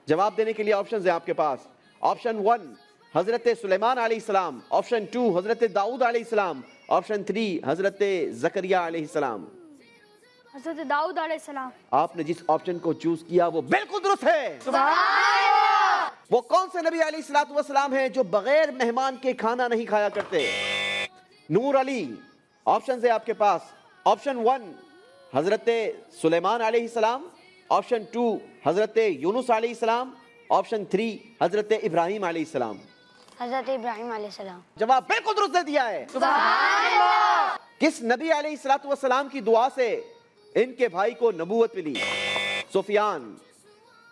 جواب دینے کے لیے آپشنز ہیں آپ کے پاس. آپشن 1 حضرت سلیمان علیہ السلام، آپشن 2 حضرت داؤد علیہ السلام، آپشن 3 حضرت زکریہ علیہ السلام. حضرت داؤد علیہ السلام. آپ نے جس آپشن کو چوز کیا وہ بالکل درست ہے. وہ کون سے نبی علیہ الصلوۃ والسلام ہیں جو بغیر مہمان کے کھانا نہیں کھایا کرتے؟ نور علی. آپشنز ہیں آپ کے پاس. آپشن 1 حضرت سلیمان علیہ السلام، آپشن 2 حضرت یونس علیہ السلام، آپشن 3 حضرت ابراہیم علیہ السلام. حضرت ابراہیم علیہ السلام. جواب بالکل درست دے دیا ہے. کس نبی علیہ الصلوۃ والسلام کی دعا سے ان کے بھائی کو نبوت ملی؟ سفیان.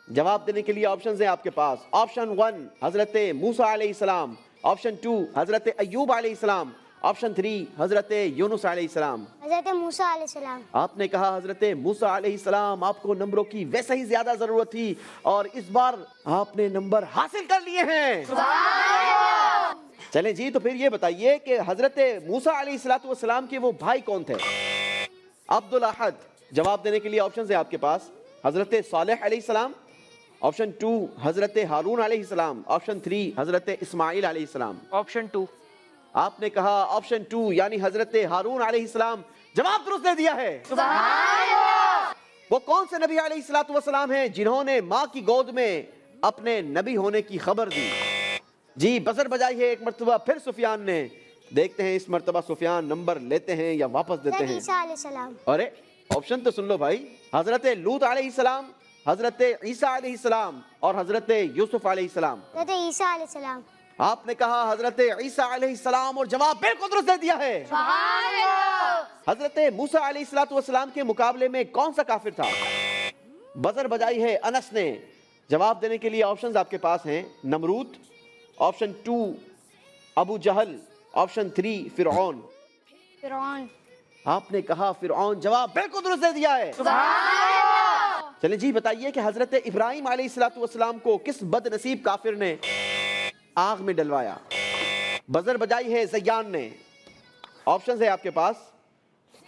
جواب دینے کے لیے آپشنز ہیں آپ کے پاس. آپشن 1 حضرت موسیٰ علیہ السلام، آپشن 2 حضرت ایوب علیہ السلام، آپشن 3 حضرت یونس علیہ السلام. حضرت موسیٰ علیہ السلام. آپ نے کہا حضرت موسیٰ علیہ السلام. آپ کو نمبروں کی ویسے ہی زیادہ ضرورت تھی اور اس بار آپ نے نمبر حاصل کر لیے ہیں. چلیں جی، تو پھر یہ بتائیے کہ حضرت موسیٰ علیہ الصلوۃ والسلام کے وہ بھائی کون تھے؟ عبد الاحد. جواب دینے کے لیے آپشنز ہیں آپ کے پاس. حضرت صالح علیہ السلام، آپشن 2 حضرت ہارون علیہ السلام، آپشن 3 حضرت اسماعیل علیہ السلام. آپشن 2. آپ نے کہا آپشن 2 یعنی حضرت ہارون علیہ السلام. جواب درست دے دیا ہے. وہ کون سے نبی علیہ الصلوۃ والسلام ہیں جنہوں نے ماں کی گود میں اپنے نبی ہونے کی خبر دی؟ جی بزر بجائی ہے ایک مرتبہ پھر سفیان نے. دیکھتے ہیں اس مرتبہ سفیان نمبر لیتے ہیں یا واپس دیتے ہیں. عیسیٰ علیہ السلام. ارے آپشن تو سن لو بھائی. حضرت لوط علیہ السلام، حضرت عیسیٰ علیہ السلام اور حضرت یوسف علیہ السلام. حضرت عیسیٰ علیہ السلام. آپ نے کہا حضرت عیسیٰ علیہ السلام اور جواب بالکل درست دے دیا ہے. حضرت موسیٰ علیہ الصلوۃ والسلام کے مقابلے میں کون سا کافر تھا؟ بزر بجائی ہے انس نے. جواب دینے کے لیے آپشنز آپ کے پاس ہیں. نمرود، آپشن 2 ابو جہل، آپشن 3 فرعون. فرعون. آپ نے کہا فرعون. جواب بالکل درست دے دیا ہے. چلیں جی بتائیے کہ حضرت ابراہیم علیہ الصلوۃ والسلام کو کس بد نصیب کافر نے آگ میں ڈلوایا؟ بزر بجائی ہے زیان نے. آپشنز ہے آپ کے پاس.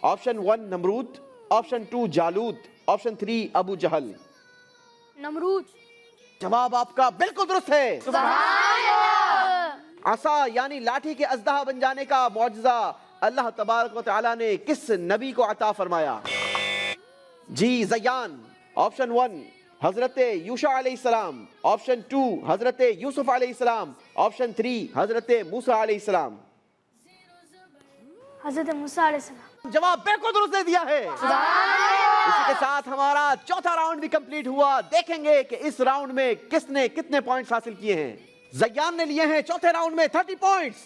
آپشن 1 نمرود، آپشن 2 جالوت، آپشن 3 ابو جہل. نمرود. جواب آپ کا بالکل درست ہے. عصا یعنی لاٹھی کے اژدہا بن جانے کا معجزہ اللہ تبارک و تعالی نے کس نبی کو عطا فرمایا؟ جی زیان، آپشن 1 حضرت یوشع علیہ السلام، آپشن 2 حضرت یوسف علیہ السلام، آپشن 3 حضرت موسیٰ علیہ السلام۔ حضرت موسیٰ علیہ السلام۔ جواب بالکل درست دے دیا ہے۔ اسی کے ساتھ ہمارا چوتھا راؤنڈ بھی کمپلیٹ ہوا۔ دیکھیں گے کہ اس راؤنڈ میں کس نے کتنے پوائنٹس حاصل کیے ہیں۔ زیان نے لیے ہیں چوتھے راؤنڈ میں 30 پوائنٹس،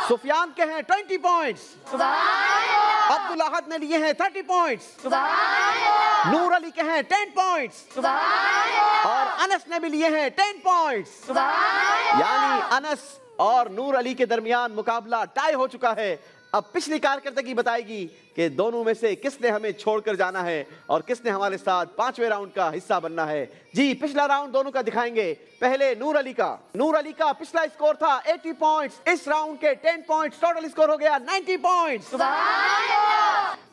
سفیان کے ہیں 20 پوائنٹس، عبدالاحد نے لیے ہیں 30 پوائنٹس، نور علی کے ہیں 10 پوائنٹس، اور انس نے بھی لیے ہیں 10 پوائنٹس۔ یعنی انس اور نور علی کے درمیان مقابلہ ٹائی ہو چکا ہے۔ اب پچھلی کارکردگی بتائے گی کہ دونوں میں سے کس نے ہمیں چھوڑ کر جانا ہے اور کس نے ہمارے ساتھ 5ویں راؤنڈ کا حصہ بننا ہے۔ جی پچھلا راؤنڈ دونوں کا دکھائیں گے۔ پہلے نور علی کا پچھلا اسکور تھا 80 پوائنٹس، اس راؤنڈ کے 10 پوائنٹس، ٹوٹل اسکور ہو گیا 90 پوائنٹس۔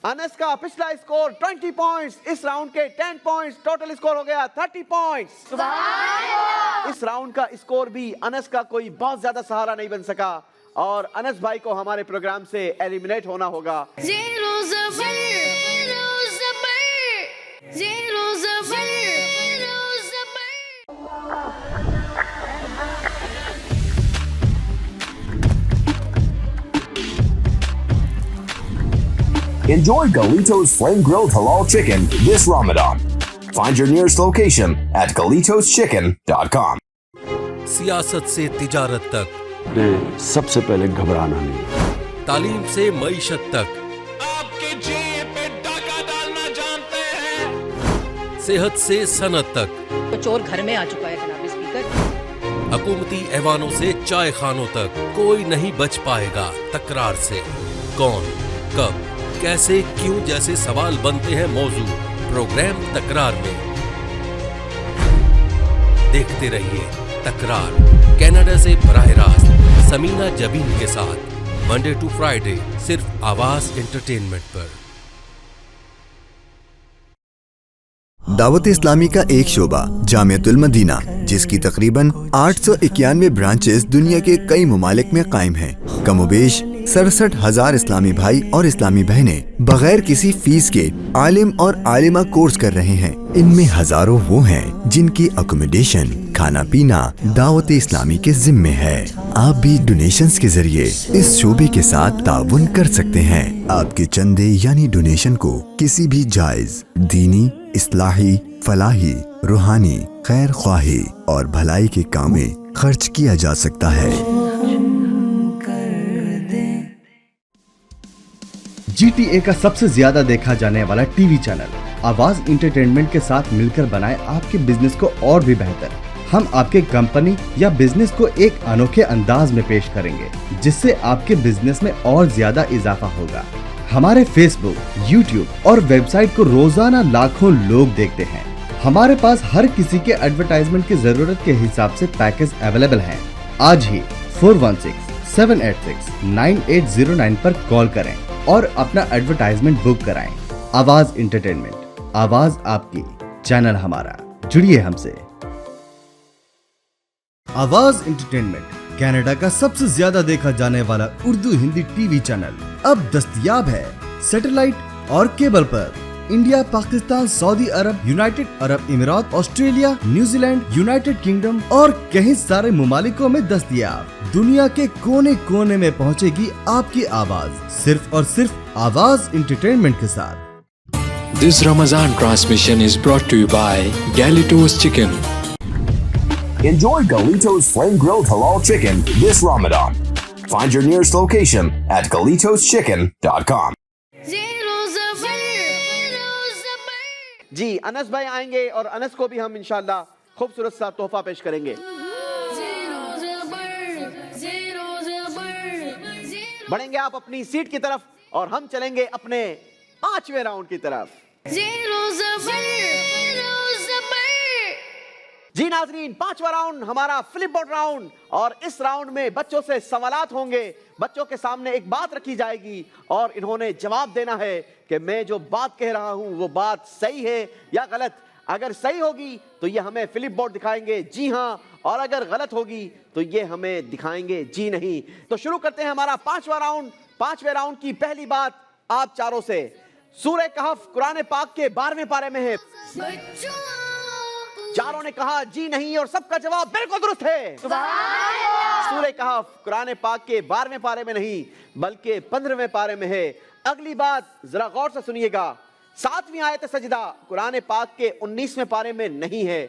انس کا پچھلا اسکور 20 پوائنٹس، اس راؤنڈ کے 10 پوائنٹس، ٹوٹل اسکور ہو گیا 30 پوائنٹس۔ اس راؤنڈ کا اسکور بھی انس کا کوئی بہت زیادہ سہارا نہیں بن سکا اور انس بھائی کو ہمارے پروگرام سے ایلیمنیٹ ہونا ہوگا۔ زیرو زبر زیرو زبر زیرو زبر زیرو زبر۔ Enjoy Galito's flame-grilled halal chicken this Ramadan. Find your nearest location at GalitosChicken.com. सियासत से तिजारत तक, ने सबसे पहले घबराना नहीं। तालीम से मईशत तक, आपके जेब पे डाका डालना जानते हैं। सेहत से सनत तक, तो चोर घर में आ चुका है जनाब स्पीकर। हुकूमती ऐवानों से चाय खानों तक कोई नहीं बच पाएगा तकरार से। कौन, कब, कैसे, क्यों जैसे सवाल बनते हैं मौजू प्रोग्राम तकरार में। देखते रहिए तकरार, कनाडा से बराह रास्त समीना जबीन के साथ मंडे टू फ्राइडे सिर्फ आवाज एंटरटेनमेंट पर। दावत इस्लामी का एक शोबा जामियतुल मदीना, जिसकी तकरीबन 891 ब्रांचेस दुनिया के कई मुमालिक में कायम हैं। कमोबेश 67,000 इस्लामी भाई और इस्लामी बहनें बगैर किसी फीस के आलिम और आलिमा कोर्स कर रहे हैं। इनमें हजारों वो हैं जिनकी अकोमोडेशन, खाना पीना दावत इस्लामी के जिम्मे है। आप भी डोनेशंस के जरिए इस शोबे के साथ ताउन कर सकते हैं। आपके चंदे यानी डोनेशन को किसी भी जायज दीनी, इस्लाही, फलाही, रूहानी, खैर ख्वाही और भलाई के काम में खर्च किया जा सकता है। GTA का सबसे ज्यादा देखा जाने वाला टीवी चैनल आवाज इंटरटेनमेंट के साथ मिलकर बनाए आपके बिजनेस को और भी बेहतर। हम आपके कंपनी या बिजनेस को एक अनोखे अंदाज में पेश करेंगे, जिससे आपके बिजनेस में और ज्यादा इजाफा होगा। हमारे फेसबुक, यूट्यूब और वेबसाइट को रोजाना लाखों लोग देखते हैं। हमारे पास हर किसी के एडवर्टाइजमेंट की जरूरत के हिसाब से पैकेज अवेलेबल हैं। आज ही 416-786-9809 पर कॉल करें और अपना एडवर्टाइजमेंट बुक कराएं। आवाज इंटरटेनमेंट, आवाज आपकी, चैनल हमारा, जुड़िए हमसे। आवाज इंटरटेनमेंट कनाडा का सबसे ज्यादा देखा जाने वाला उर्दू हिंदी टीवी चैनल अब दस्तयाब है सैटेलाइट और केबल पर। India, Pakistan, Saudi Arab, United अरब अमीरात, ऑस्ट्रेलिया, न्यूजीलैंड, यूनाइटेड किंगडम और कई सारे मुमालिकों में दस्तयाब। दुनिया के कोने कोने में पहुंचेगी आपकी आवाज, सिर्फ और सिर्फ आवाज इंटरटेनमेंट के साथ। This Ramadan transmission is brought to you by Galito's Chicken. Enjoy Galito's flame-grilled halal chicken this Ramadan. Find your nearest location at GalitosChicken.com. जी अनस भाई आएंगे और अनस को भी हम इंशाल्लाह खूबसूरत सा तोहफा पेश करेंगे। बढ़ेंगे आप अपनी सीट की तरफ और हम चलेंगे अपने 5वें राउंड की तरफ। जी नाजरीन, 5वां राउंड हमारा फ्लिप बोर्ड राउंड, और इस राउंड में बच्चों से सवालात होंगे। बच्चों के सामने एक बात रखी जाएगी और इन्होंने जवाब देना है कि मैं जो बात कह रहा हूं वो बात सही है या गलत। अगर सही होगी तो ये हमें फ्लिप बोर्ड दिखाएंगे जी हाँ, और अगर गलत होगी तो ये हमें दिखाएंगे जी नहीं। तो शुरू करते हैं हमारा 5वां राउंड। पांचवें राउंड की पहली बात आप चारों से। सूरह कहफ कुरान पाक के 12वें पारे में है। चारों ने कहा जी नहीं और सबका जवाब बिल्कुल दुरुस्त है। सूरह कहफ कुरान पाक के 12वें पारे में नहीं बल्कि 15वें पारे में है। अगली बात जरा गौर से सुनिएगा। 7वीं आयत सजदा कुरान पाक के 19वें पारे में नहीं है।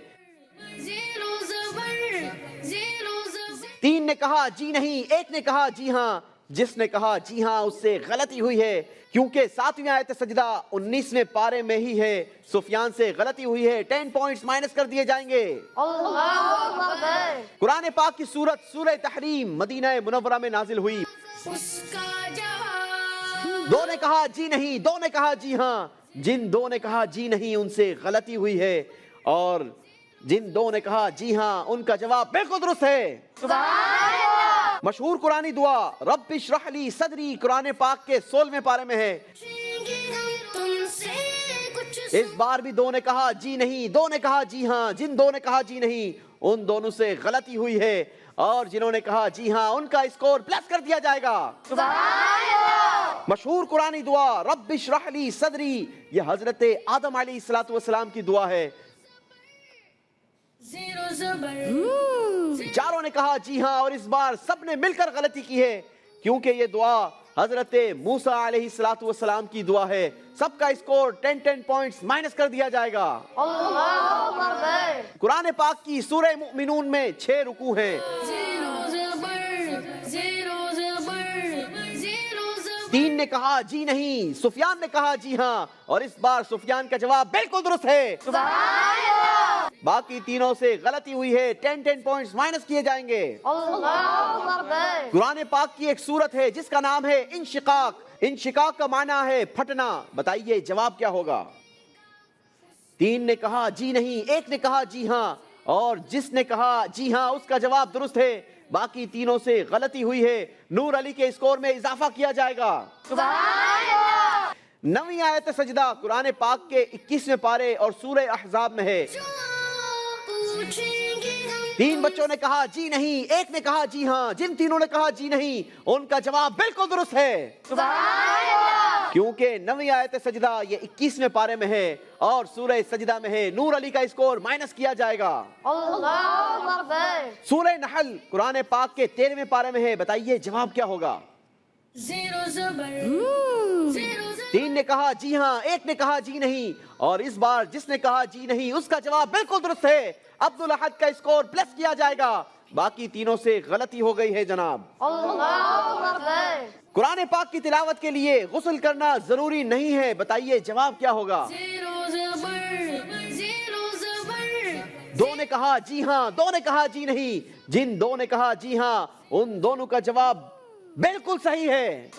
3 ने कहा जी नहीं, 1 ने कहा जी हां। जिसने कहा जी हां उससे गलती हुई है, क्योंकि 7वीं आयत सजदा 19वें पारे में ही है। सुफियान से गलती हुई है, 10 पॉइंट्स माइनस कर दिए जाएंगे। कुरान पाक की सूरत सूरह तहरीम मदीना मुनव्वरा में नाजिल हुई। 2 ने कहा जी नहीं, 2 ने कहा जी हां। जिन 2 ने कहा जी नहीं उनसे गलती हुई है, और जिन 2 ने कहा जी हां उनका जवाब बिल्कुल दुरुस्त है। मशहूर कुरानी दुआ रब्बि इश्रह ली सदरी कुरान पाक के 16वें पारे में है। इस बार भी 2 ने कहा जी नहीं, 2 ने कहा जी हां। जिन 2 ने कहा जी नहीं उन दोनों से गलती हुई है, और जिन्होंने कहा जी हां उनका स्कोर प्लस कर दिया जाएगा। मशहूर कुरानी दुआ रब्बि इश्रह ली सदरी, यह हजरत आदम अलैहिस्सलातु वस्सलाम की दुआ है। चारों ने कहा जी हां, और इस बार सबने मिलकर गलती की है, क्योंकि ये दुआ हजरत मूसा अलैहिस्सलातु वस्सलाम की दुआ है। सबका स्कोर 10 पॉइंट्स माइनस कर दिया जाएगा। कुरान पाक की सूरह मुमिनून में 6 रुकू हैं। 3 ने कहा जी नहीं, सुफियान ने कहा जी हां, और इस बार सुफियान का जवाब बिल्कुल दुरुस्त है। बाकी तीनों से गलती हुई है, 10 पॉइंट्स माइनस किए जाएंगे। कुरान पाक की एक सूरत है जिसका नाम है इंशिकाक। इंशिकाक का माना है फटना। बताइए जवाब क्या होगा? 3 ने कहा जी नहीं, 1 ने कहा जी हां, और जिसने कहा जी हां उसका जवाब दुरुस्त है। बाकी तीनों से गलती हुई है। नूर अली के स्कोर में इजाफा किया जाएगा। 9वीं आयत सजदा कुरान पाक के 21वें पारे और सूरह अहज़ाब में है। 3 बच्चों ने कहा जी नहीं, 1 ने कहा जी हां। जिन तीनों ने कहा जी नहीं उनका जवाब बिल्कुल दुरुस्त है, क्योंकि 9वीं आयत सजदा ये 21वें पारे में है और सूरह सजदा में है। नूर अली का स्कोर माइनस किया जाएगा। सूरह नहल कुरान पाक के 13वें पारे में है। बताइए जवाब क्या होगा? 3 ने कहा जी हां, 1 ने कहा जी नहीं, और इस बार जिसने कहा जी नहीं उसका जवाब बिल्कुल दुरुस्त है। अब्दुल अहद का स्कोर प्लस किया जाएगा। बाकी तीनों से गलती हो गई है जनाब। कुरान पाक की तिलावत के लिए गुस्ल करना जरूरी नहीं है। बताइए जवाब क्या होगा? 2 ने कहा जी हां, 2 ने कहा जी नहीं। जिन 2 ने कहा जी हां उन दोनों का जवाब बिल्कुल सही है।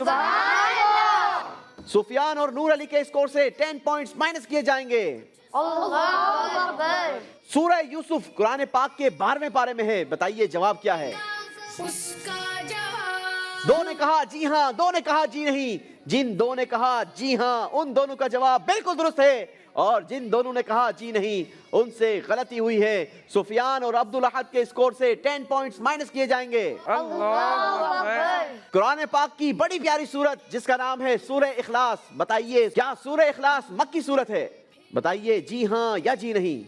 सुफियान और नूर अली के स्कोर से 10 पॉइंट्स माइनस किए जाएंगे। सूरह यूसुफ कुरान पाक के 12वें पारे में है। बताइए जवाब क्या है? 2 ने कहा जी हां, 2 ने कहा जी नहीं। जिन 2 ने कहा जी हां उन दोनों का जवाब बिल्कुल दुरुस्त है, और जिन दोनों ने कहा जी नहीं उनसे गलती हुई है। सुफियान और अब्दुल अहद के स्कोर से 10 पॉइंट्स माइनस किए जाएंगे। कुरान पाक की बड़ी प्यारी सूरत जिसका नाम है सूरह इखलास। बताइए क्या सूरह इखलास मक्की सूरत है? बताइए जी हां या जी नहीं।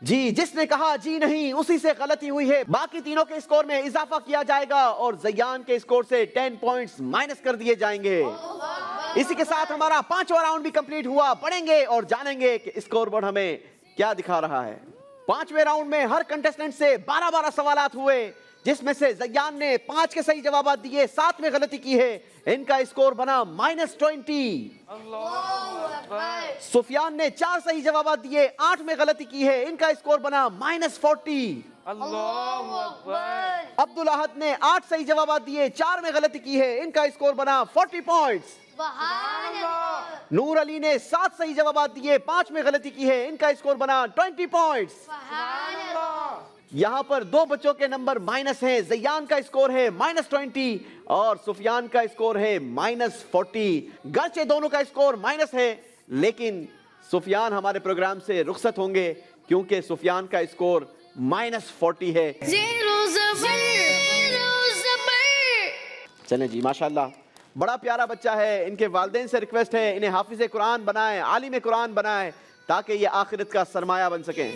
जी, जिसने कहा जी नहीं उसी से गलती हुई है। बाकी तीनों के स्कोर में इजाफा किया जाएगा और जयान के स्कोर से 10 पॉइंट्स माइनस कर दिए जाएंगे। इसी के साथ हमारा 5वां राउंड भी कंप्लीट हुआ। पढ़ेंगे और जानेंगे कि स्कोर बोर्ड हमें क्या दिखा रहा है। 5वें राउंड में हर कंटेस्टेंट से 12-12 सवालात हुए, जिसमें से जयान ने 5 के सही जवाब दिए, 7 में गलती की है। इनका स्कोर बना -20। सुफियान ने 4 सही जवाब दिए, 8 में गलती की है। इनका स्कोर बना -40। अब्दुल अहद ने 8 सही जवाब दिए, 4 में गलती की है। इनका स्कोर बना 40 पॉइंट्स। नूर अली ने 7 सही जवाब दिए, 5 में गलती की है। इनका स्कोर बना 20 पॉइंट्स। यहाँ पर 2 बच्चों के नंबर माइनस हैं। जयान का स्कोर है -20 और सुफियान का स्कोर है -40। गर्चे दोनों का स्कोर माइनस है, लेकिन सुफियान हमारे प्रोग्राम से रुखसत होंगे क्योंकि सुफियान का स्कोर -40 है। चलें जी, माशाल्लाह بڑا پیارا بچہ ہے. ان کے والدین سے ریکویسٹ ہے انہیں حافظ قرآن بنائیں, عالم قرآن بنائیں, تاکہ یہ آخرت کا سرمایہ بن سکیں.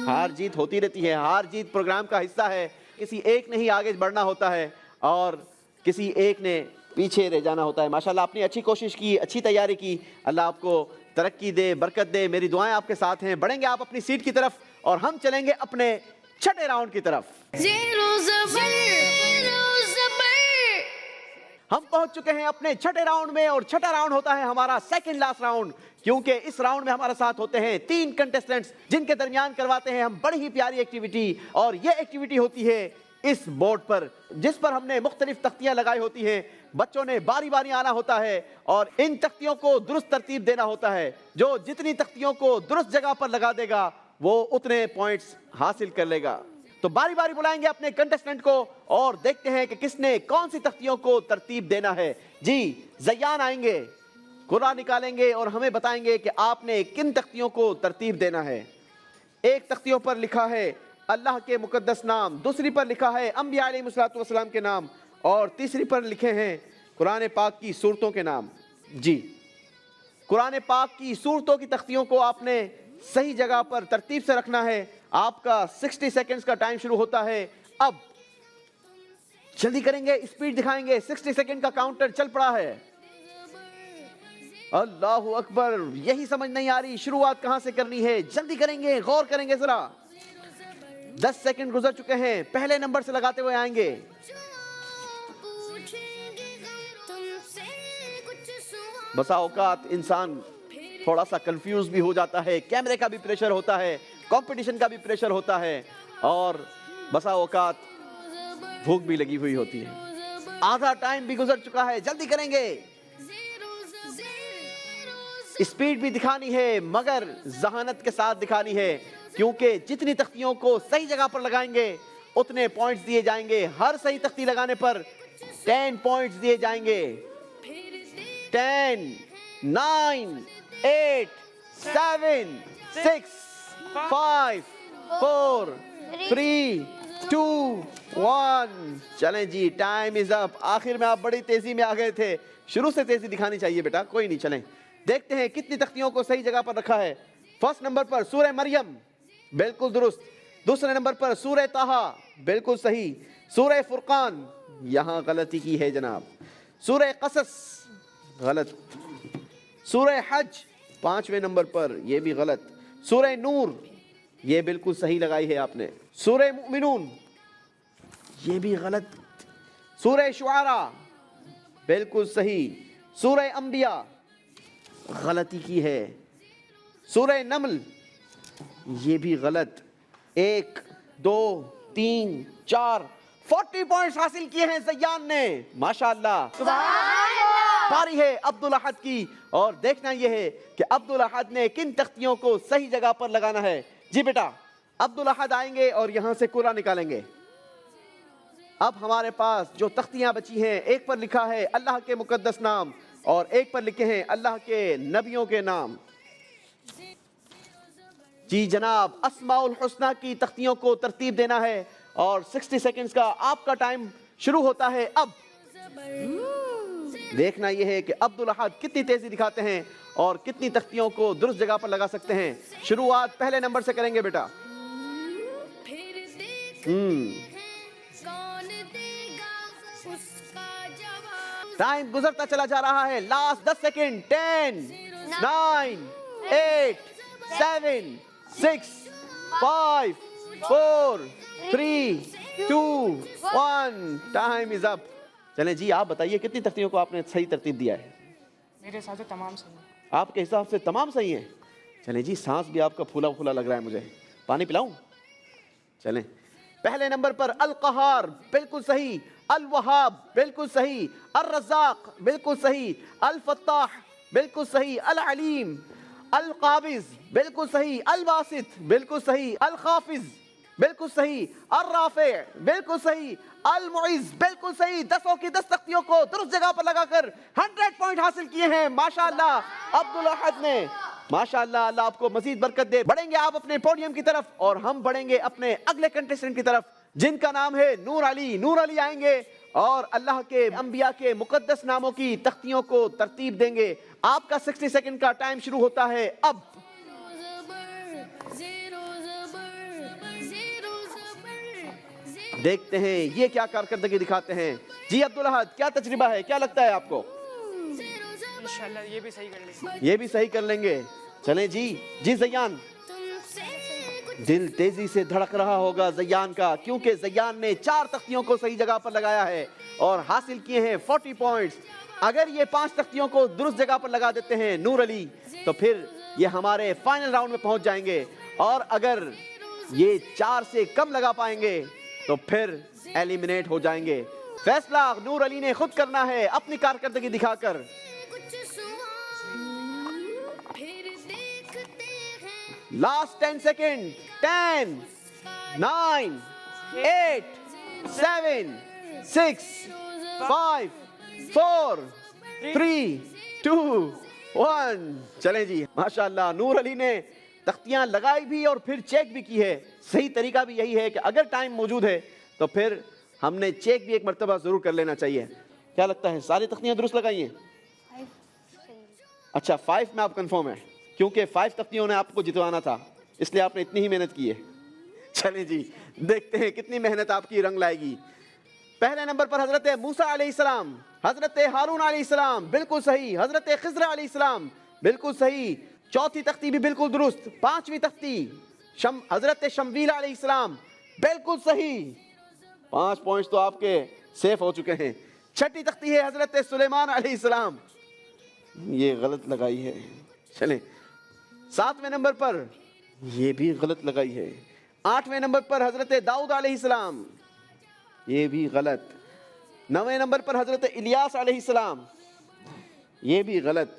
ہار جیت ہوتی رہتی ہے, ہار جیت پروگرام کا حصہ ہے. کسی ایک نے ہی آگے بڑھنا ہوتا ہے اور کسی ایک نے پیچھے رہ جانا ہوتا ہے. ماشاءاللہ آپ نے اچھی کوشش کی, اچھی تیاری کی. اللہ آپ کو ترقی دے, برکت دے. میری دعائیں آپ کے ساتھ ہیں. بڑھیں گے آپ اپنی سیٹ کی طرف اور ہم چلیں گے اپنے چھٹے راؤنڈ کی طرف. ہم پہنچ چکے ہیں اپنے چھٹے راؤنڈ میں اور چھٹا راؤنڈ ہوتا ہے ہمارا سیکنڈ لاسٹ راؤنڈ, کیونکہ اس راؤنڈ میں ہمارے ساتھ ہوتے ہیں 3 کنٹیسٹنٹس جن کے درمیان کرواتے ہیں ہم بڑی ہی پیاری ایکٹیویٹی. اور یہ ایکٹیویٹی ہوتی ہے اس بورڈ پر, جس پر ہم نے مختلف تختیاں لگائی ہوتی ہیں. بچوں نے باری باری آنا ہوتا ہے اور ان تختیوں کو درست ترتیب دینا ہوتا ہے. جو جتنی تختیوں کو درست جگہ پر لگا دے گا وہ اتنے پوائنٹس حاصل کر لے گا. تو باری باری بلائیں گے اپنے کنٹیسٹنٹ کو اور دیکھتے ہیں کہ کس نے کون سی تختیوں کو ترتیب دینا ہے. جی زیان آئیں گے, قرآن نکالیں گے اور ہمیں بتائیں گے کہ آپ نے کن تختیوں کو ترتیب دینا ہے. ایک تختیوں پر لکھا ہے اللہ کے مقدس نام, دوسری پر لکھا ہے انبیاء علیہ السلام کے نام, اور تیسری پر لکھے ہیں قرآن پاک کی سورتوں کے نام. جی قرآن پاک کی سورتوں کی تختیوں کو آپ نے صحیح جگہ پر ترتیب سے رکھنا ہے. آپ کا 60 سیکنڈز کا ٹائم شروع ہوتا ہے. اب جلدی کریں گے, اسپیڈ دکھائیں گے. 60 سیکنڈ کا کاؤنٹر چل پڑا ہے. اللہ اکبر, یہی سمجھ نہیں آ رہی شروعات کہاں سے کرنی ہے. جلدی کریں گے, غور کریں گے ذرا. 10 سیکنڈ گزر چکے ہیں. پہلے نمبر سے لگاتے ہوئے آئیں گے. بسا اوقات انسان تھوڑا سا کنفیوز بھی ہو جاتا ہے, کیمرے کا بھی پریشر ہوتا ہے, کمپٹیشن کا بھی پریشر ہوتا ہے, اور بسا اوقات بھوک بھی لگی ہوئی ہوتی ہے. آدھا ٹائم بھی گزر چکا ہے. جلدی کریں گے. اسپیڈ بھی دکھانی ہے مگر ذہانت کے ساتھ دکھانی ہے, کیونکہ جتنی تختیوں کو صحیح جگہ پر لگائیں گے اتنے پوائنٹس دیے جائیں گے. ہر صحیح تختی لگانے پر 10 پوائنٹس دیے جائیں گے. 10 9 8 7 6 5 4 3 2 1. چلیں جی, ٹائم از اپ. آخر میں آپ بڑی تیزی میں آ گئے تھے. شروع سے تیزی دکھانی چاہیے بیٹا, کوئی نہیں. چلیں دیکھتے ہیں کتنی تختیوں کو صحیح جگہ پر رکھا ہے. فرسٹ نمبر پر سورہ مریم, بالکل درست. دوسرے نمبر پر سورہ طٰہٰ, بالکل صحیح. سورہ فرقان, یہاں غلطی کی ہے جناب. سورہ قصص, غلط. سورہ حج 5ویں نمبر پر, یہ بھی غلط. سورہ نور, یہ بالکل صحیح لگائی ہے آپ نے. سورہ مؤمنون, یہ بھی غلط. سورہ شعراء, بالکل صحیح. سورہ انبیاء, غلطی کی ہے. سورہ نمل, یہ بھی غلط. 1 2 3 4 40 پوائنٹس حاصل کیے ہیں زیان نے, ماشاءاللہ. باری ہے عبدالاحد کی, اور دیکھنا یہ ہے کہ عبدالاحد نے کن تختیوں کو صحیح جگہ پر لگانا ہے. جی بیٹا, عبدالاحد آئیں گے اور یہاں سے کولا نکالیں گے. اب ہمارے پاس جو تختیاں بچی ہیں, ایک پر لکھا ہے اللہ کے مقدس نام اور ایک پر لکھے ہیں اللہ کے نبیوں کے نام. جی جناب, اسماء الحسنہ کی تختیوں کو ترتیب دینا ہے اور 60 سیکنڈز کا آپ کا ٹائم شروع ہوتا ہے اب. دیکھنا یہ ہے کہ عبدالاحد کتنی تیزی دکھاتے ہیں اور کتنی تختیوں کو درست جگہ پر لگا سکتے ہیں. شروعات پہلے نمبر سے کریں گے بیٹا. ٹائم گزرتا چلا جا رہا ہے. Last 10 second. 10 9 8 7 6 5 4 3 2 1. ٹائم از اپ. چلیں جی, آپ بتائیے کتنی تختیوں کو آپ نے صحیح ترتیب دیا ہے. میرے حساب سے تمام صحیح ہیں. آپ کے حساب سے تمام صحیح ہیں. چلیں جی, سانس بھی آپ کا پھولا پھولا لگ رہا ہے مجھے. پانی پلاؤں؟ چلیں. پہلے نمبر پر القہار, بالکل صحیح. الوہاب, بالکل صحیح. الرزاق, بالکل صحیح. الفتاح, بالکل صحیح. العلیم. القابض, بالکل صحیح. الباسط, بالکل صحیح. الخافض, بالکل صحیح. الرافع, بالکل صحیح. المعز, بالکل صحیح. 10 کی 10 تختیوں کو درست جگہ پر لگا کر 100 پوائنٹ حاصل کیے ہیں ماشاءاللہ عبدالاحد نے. ماشاءاللہ, اللہ آپ کو مزید برکت دے. بڑھیں گے آپ اپنے پوڈیم کی طرف اور ہم بڑھیں گے اپنے اگلے کنٹیسٹنٹ کی طرف جن کا نام ہے نور علی. نور علی آئیں گے اور اللہ کے انبیاء کے مقدس ناموں کی تختیوں کو ترتیب دیں گے. آپ کا 60 سیکنڈ کا ٹائم شروع ہوتا ہے اب. دیکھتے ہیں یہ کیا کارکردگی دکھاتے ہیں. جی عبدالاحد کیا تجربہ ہے, کیا لگتا ہے آپ کو؟ انشاءاللہ یہ بھی صحیح کر لیں گے. یہ بھی صحیح کر لیں گے. چلیں جی زیان. دل تیزی سے دھڑک رہا ہوگا زیان کا, کیونکہ زیان نے 4 تختیوں کو صحیح جگہ پر لگایا ہے اور حاصل کیے ہیں 40 پوائنٹس. اگر یہ 5 تختیوں کو درست جگہ پر لگا دیتے ہیں نور علی, تو پھر یہ ہمارے فائنل راؤنڈ میں پہنچ جائیں گے. اور اگر یہ 4 سے کم لگا پائیں گے تو پھر ایلیمنیٹ ہو جائیں گے. فیصلہ نور علی نے خود کرنا ہے اپنی کارکردگی دکھا کر. Last 10 second. 10 9 8 7 6 5 4 3 2 1. چلیں جی, ماشاءاللہ نور علی نے تختیاں لگائی بھی اور پھر چیک بھی کی ہے. صحیح طریقہ بھی یہی ہے کہ اگر ٹائم موجود ہے تو پھر ہم نے چیک بھی ایک مرتبہ ضرور کر لینا چاہیے. کیا لگتا ہے ساری تختیاں درست لگائی ہیں؟ اچھا 5 میں آپ کنفرم ہے, کیونکہ 5 تختیوں نے آپ کو جتوانا تھا, اس لیے آپ نے اتنی ہی محنت کی ہے. چلیں جی دیکھتے ہیں کتنی محنت آپ کی رنگ لائے گی. پہلے نمبر پر حضرت موسیٰ علیہ السلام, حضرت ہارون علیہ السلام بالکل صحیح, حضرت خضر علیہ السلام بالکل صحیح, چوتھی تختی بھی بالکل درست, 5ویں تختی حضرت شمویل علیہ السلام بالکل صحیح, 5 پوائنٹس تو آپ کے سیف ہو چکے ہیں. 6ٹھی تختی ہے حضرت سلیمان علیہ السلام, یہ غلط لگائی ہے. چلیں 7ویں نمبر پر یہ بھی غلط لگائی ہے. 8ویں نمبر پر حضرت داؤد علیہ السلام, یہ بھی غلط. 9ویں نمبر پر حضرت الیاس علیہ السلام, یہ بھی غلط.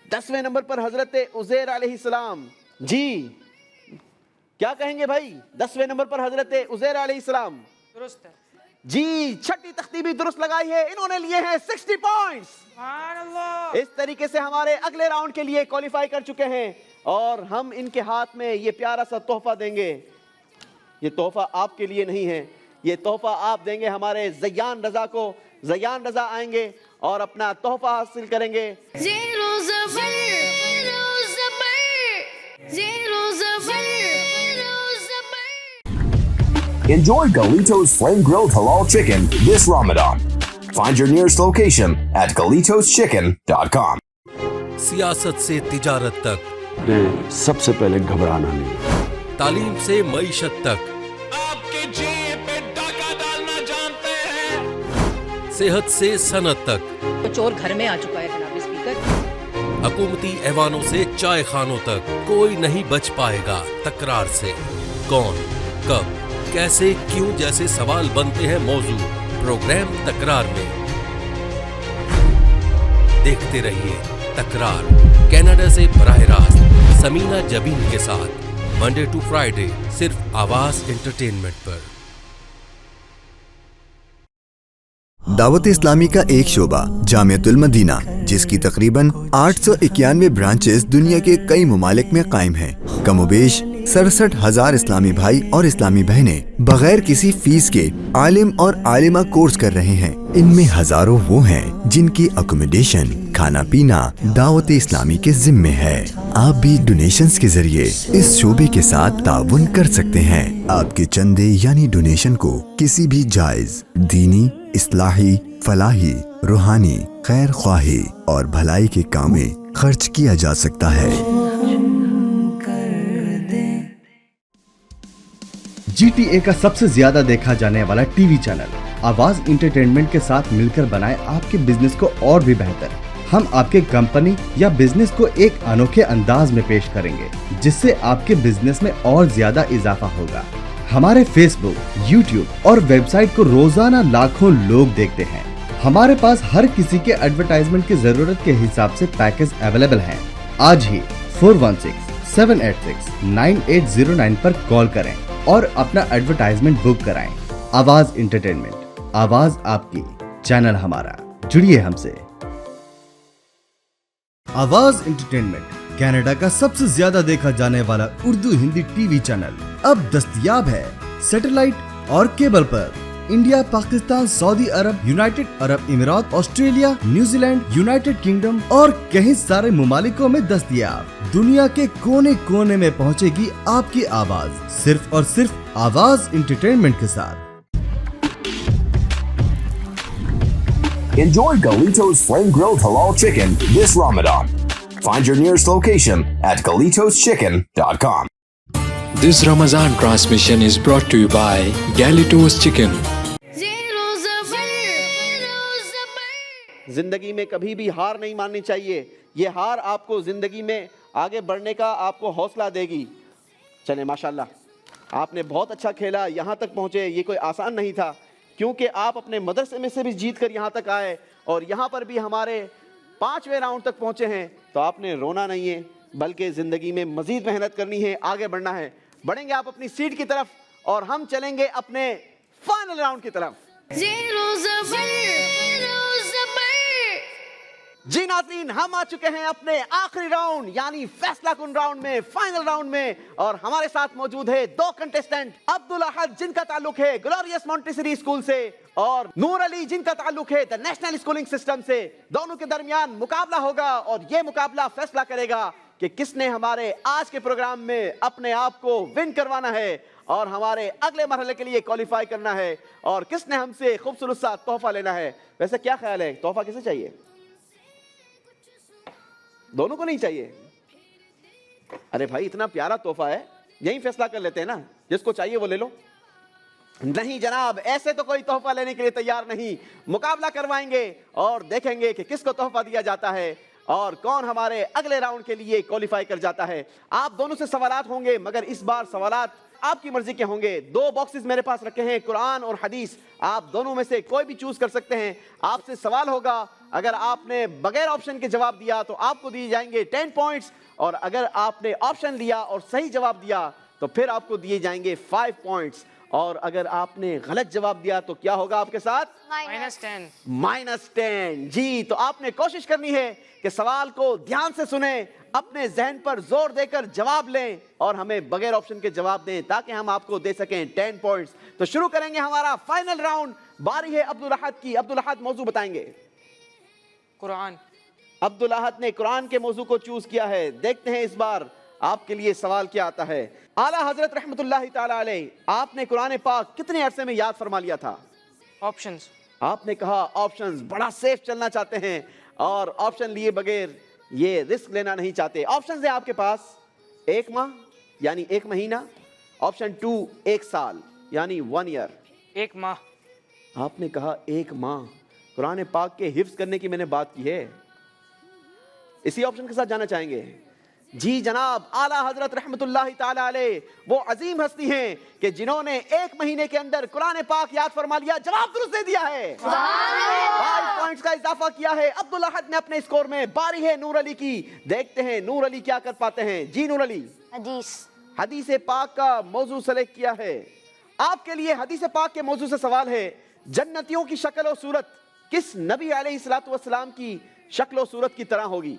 10ویں نمبر پر حضرت عزیر علیہ السلام. جی کیا کہیں گے بھائی؟ 10ویں نمبر پر حضرت عزیر علیہ السلام درست ہے جی. 6ٹھی تختی بھی درست لگائی ہے, انہوں نے لیے ہیں 60 پوائنٹس. سبحان اللہ. اس طریقے سے ہمارے اگلے راؤنڈ کے لیے کوالیفائی کر چکے ہیں اور ہم ان کے ہاتھ میں یہ پیارا سا تحفہ دیں گے. یہ تحفہ آپ کے لیے نہیں ہے, یہ تحفہ آپ دیں گے ہمارے زیان رضا کو. زیان رضا آئیں گے اور اپنا تحفہ حاصل کریں گے. زیرو زبر زیرو زبر. Enjoy Galito's Flame Grilled Halal Chicken this Ramadan. Find your nearest location at GalitosChicken.com. सियासत से तिजारत तक, सबसे पहले घबराना नहीं. तालीम से मईशत तक, आपके जेब पे डाका डालना जानते हैं. सेहत से सनत तक, तो चोर घर में आ चुका है जनाब स्पीकर. हुकूमती ऐवानों से चाय खानों तक कोई नहीं बच पाएगा तकरार से. कौन, कब, कैसे, क्यों जैसे सवाल बनते हैं मौजू प्रोग्राम तकरार में. देखते रहिए तकरार कनाडा से बराह रास्त समीना जबीन के साथ मंडे टू फ्राइडे सिर्फ आवाज एंटरटेनमेंट पर. दावत इस्लामी का एक शोबा जामियतुल मदीना, जिसकी तकरीबन 891 ब्रांचेस दुनिया के कई मुमालिक में कायम हैं. कमोबेश 67,000 इस्लामी भाई और इस्लामी बहनें बगैर किसी फीस के आलिम और आलिमा कोर्स कर रहे हैं. इनमें हजारों वो हैं जिनकी अकोमोडेशन, खाना पीना दावत इस्लामी के जिम्मे है. आप भी डोनेशंस के जरिए इस शोबे के साथ ताउन कर सकते हैं. आपके चंदे यानी डोनेशन को किसी भी जायज दीनी, इस्लाही, फलाही, रूहानी, खैर ख्वाही और भलाई के काम में खर्च किया जा सकता है. GTA का सबसे ज्यादा देखा जाने वाला टीवी चैनल आवाज इंटरटेनमेंट के साथ मिलकर बनाए आपके बिजनेस को और भी बेहतर. हम आपके कंपनी या बिजनेस को एक अनोखे अंदाज में पेश करेंगे, जिससे आपके बिजनेस में और ज्यादा इजाफा होगा. हमारे फेसबुक, यूट्यूब और वेबसाइट को रोजाना लाखों लोग देखते हैं. हमारे पास हर किसी के एडवर्टाइजमेंट की जरूरत के हिसाब से पैकेज अवेलेबल हैं. आज ही 416-786-9809 पर कॉल करें और अपना एडवर्टाइजमेंट बुक कराएं. आवाज इंटरटेनमेंट, आवाज आपकी, चैनल हमारा. जुड़िए हमसे. आवाज इंटरटेनमेंट कनाडा का सबसे ज्यादा देखा जाने वाला उर्दू हिंदी टीवी चैनल अब दस्तयाब है सैटेलाइट और केबल पर. India, Pakistan, Saudi Arab, United Arab Emirates, Australia, New Zealand, United Kingdom और कई सारे मुमालिकों में दस्तयाब। दुनिया के कोने कोने में पहुंचेगी आपकी आवाज, सिर्फ और सिर्फ आवाज एंटरटेनमेंट के साथ। Enjoy Galito's Flame Grilled Halal Chicken this Ramadan. Find your nearest location at GalitosChicken.com. This Ramadan transmission is brought to you by Galito's Chicken. जिंदगी में कभी भी हार नहीं माननी चाहिए। ये हार आपको जिंदगी में आगे बढ़ने का आपको हौसला देगी। चले माशाल्लाह, आपने बहुत अच्छा खेला, यहाँ तक पहुँचे। ये कोई आसान नहीं था, क्योंकि आप अपने मदरसे में से भी जीत कर यहाँ तक आए और यहाँ पर भी हमारे 5वें राउंड तक पहुँचे हैं। तो आपने रोना नहीं है, बल्कि ज़िंदगी में मज़ीद मेहनत करनी है, आगे बढ़ना है। बढ़ेंगे आप अपनी सीट की तरफ और हम चलेंगे अपने फाइनल राउंड की तरफ। जी नाज़रीन, हम आ चुके हैं अपने आखिरी राउंड यानी फैसला कुन राउंड में, फाइनल राउंड में। और हमारे साथ मौजूद है 2 कंटेस्टेंट, अब्दुल अहद जिनका ताल्लुक है ग्लोरियस मॉन्टेसरी स्कूल से और नूर अली जिनका ताल्लुक है द नेशनल स्कूलिंग सिस्टम से। दोनों के दरमियान मुकाबला होगा और ये मुकाबला फैसला करेगा कि किसने हमारे आज के प्रोग्राम में अपने आप को विन करवाना है और हमारे अगले मरहले के लिए क्वालिफाई करना है और किसने हमसे खूबसूरत सा तोहफा लेना है। वैसे क्या ख्याल है, तोहफा किसे चाहिए? दोनों को नहीं चाहिए? अरे भाई, इतना प्यारा तोहफा है, यही फैसला कर लेते हैं ना, जिसको चाहिए वो ले लो। नहीं जनाब, ऐसे तो कोई तोहफा लेने के लिए तैयार नहीं। मुकाबला करवाएंगे और देखेंगे कि किसको तोहफा दिया जाता है और कौन हमारे अगले राउंड के लिए क्वालिफाई कर जाता है। आप दोनों से सवालात होंगे, मगर इस बार सवालात आपकी मर्जी के होंगे। 2 बॉक्सेस मेरे पास रखे हैं, कुरान और हदीस। आप दोनों में से कोई भी चूज कर सकते हैं। आपसे सवाल होगा, अगर आपने बगैर ऑप्शन के जवाब दिया तो आपको दिए जाएंगे 10 पॉइंट्स और अगर आपने ऑप्शन लिया और सही जवाब दिया तो फिर आपको दिए जाएंगे 5 पॉइंट्स और अगर आपने गलत जवाब दिया तो क्या होगा आपके साथ? -10। जी, तो आपने कोशिश करनी है कि सवाल को ध्यान से सुने, अपने जहन पर जोर देकर जवाब लें और हमें बगैर ऑप्शन के जवाब दें ताकि हम आपको दे सकें 10 पॉइंट्स। तो शुरू करेंगे हमारा फाइनल राउंड। बारी है अब्दुल अहद की। अब्दुल अहद मौजू बताएंगे। कुरान। अब्दुल अहद ने कुरान के मौजू को चूज किया है। देखते हैं इस बार आपके लिए सवाल क्या आता है। आला हजरत रहमतुल्लाहि ताला अलैह, आपने कुरान पाक कितने अरसे में याद फरमा लिया था? ऑप्शंस। आपने कहा ऑप्शंस। बड़ा सेफ चलना चाहते हैं और ऑप्शन लिए बगैर ये रिस्क लेना नहीं चाहते। ऑप्शंस है आपके पास 1 माह यानी 1 महीना, ऑप्शन 2 1 साल यानी 1 ईयर। 1 माह। आपने कहा 1 माह। कुरान पाक के हिफ्ज करने की मैंने बात की है। इसी ऑप्शन के साथ जाना चाहेंगे? जी जनाब, आला हजरत रहमतुल्लाहि ताला अलैह वो अजीम हस्ती हैं कि जिन्होंने 1 महीने के अंदर कुरान पाक याद फरमा लिया। जवाब दुरुस्त दे दिया है, 5 पॉइंट्स का इजाफा किया है अब्दुल अहद ने अपने स्कोर में। बारी है नूर अली की। देखते हैं नूर अली क्या कर पाते हैं। जी नूर अली। हदीस पाक का मौजू सेलेक्ट किया है। आपके लिए हदीस पाक के मौजू से सवाल है, जन्नतियों की शक्ल और सूरत किस नबी अलैहिस्सलातु वस्सलाम की शक्ल और सूरत की तरह होगी?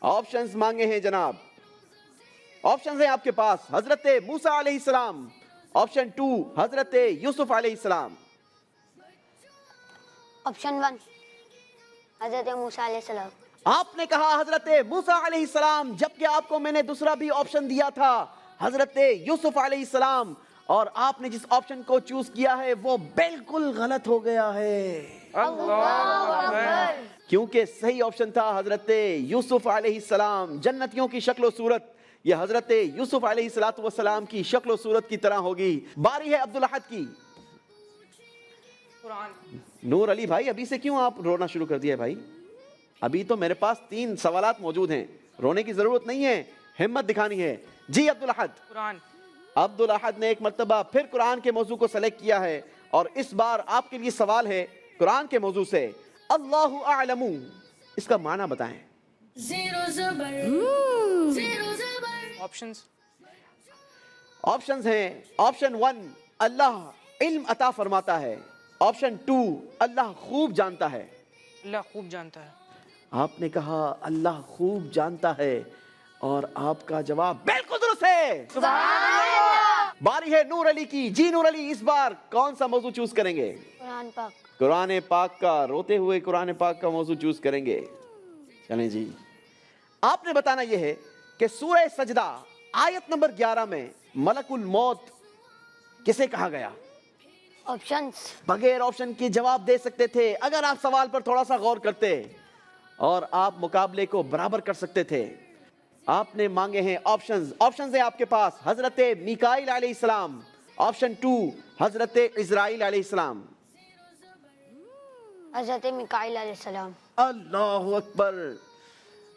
ऑप्शंस मांगे हैं जनाब। ऑप्शंस हैं आपके पास, हजरत मूसा अलैहिस्सलाम, ऑप्शन 2 हजरत यूसुफ अलैहिस्सलाम। ऑप्शन 1 हजरत मूसा अलैहिस्सलाम। आपने कहा हजरत मूसा अलैहिस्सलाम, जबकि आपको मैंने दूसरा भी ऑप्शन दिया था, हजरत यूसुफ अलैहिस्सलाम। और आपने जिस ऑप्शन को चूज किया है वो बिल्कुल गलत हो गया है। अल्लाह, क्योंकि सही ऑप्शन था हजरत यूसुफ अलैहिस्सलाम। जन्नतियों की शक्ल और सूरत ये हजरत यूसुफ अलैहिस्सलातु वस्सलाम की शक्ल और सूरत की तरह होगी। बारी है अब्दुल अहद की। कुरान। नूर अली भाई, अभी से क्यों आप रोना शुरू कर दिया भाई? अभी तो मेरे पास 3 सवालात मौजूद हैं, रोने की जरूरत नहीं है, हिम्मत दिखानी है। जी अब्दुल अहद। कुरान। अब्दुल अहद ने एक मर्तबा फिर कुरान के मौजू को सेलेक्ट किया है और इस बार आपके लिए सवाल है कुरान के मौजू से। अल्लाहु अअलमु, इसका माना बताएं। ऑप्शंस। ऑप्शंस हैं, ऑप्शन 1 अल्लाह इल्म अता फरमाता है, ऑप्शन 2 अल्लाह खूब जानता है। अल्लाह खूब जानता है। आपने कहा अल्लाह खूब जानता है और आपका जवाब बिल्कुल दुरुस्त है। बारी है नूर अली की। जी नूर अली, इस बार कौन सा मौजू चूज करेंगे? कुरान पाक। कुरान पाक का, रोते हुए कुरान पाक का मौजू चूज करेंगे। चलें जी, आपने बताना यह है कि सूरह सजदा आयत नंबर 11 में मलकुल मौत किसे कहा गया? ऑप्शंस। बगैर ऑप्शन के जवाब दे सकते थे। अगर आप सवाल पर थोड़ा सा गौर करते और आप मुकाबले को बराबर कर सकते थे। आपने मांगे हैं ऑप्शंस। ऑप्शंस है आपके पास हजरत मीकाईल अलैहिस्सलाम, ऑप्शन 2 हजरत इजराइल अलैहिस्सलाम। हजरत मिकाईल अलैहिस्सलाम। अल्लाहु अकबर,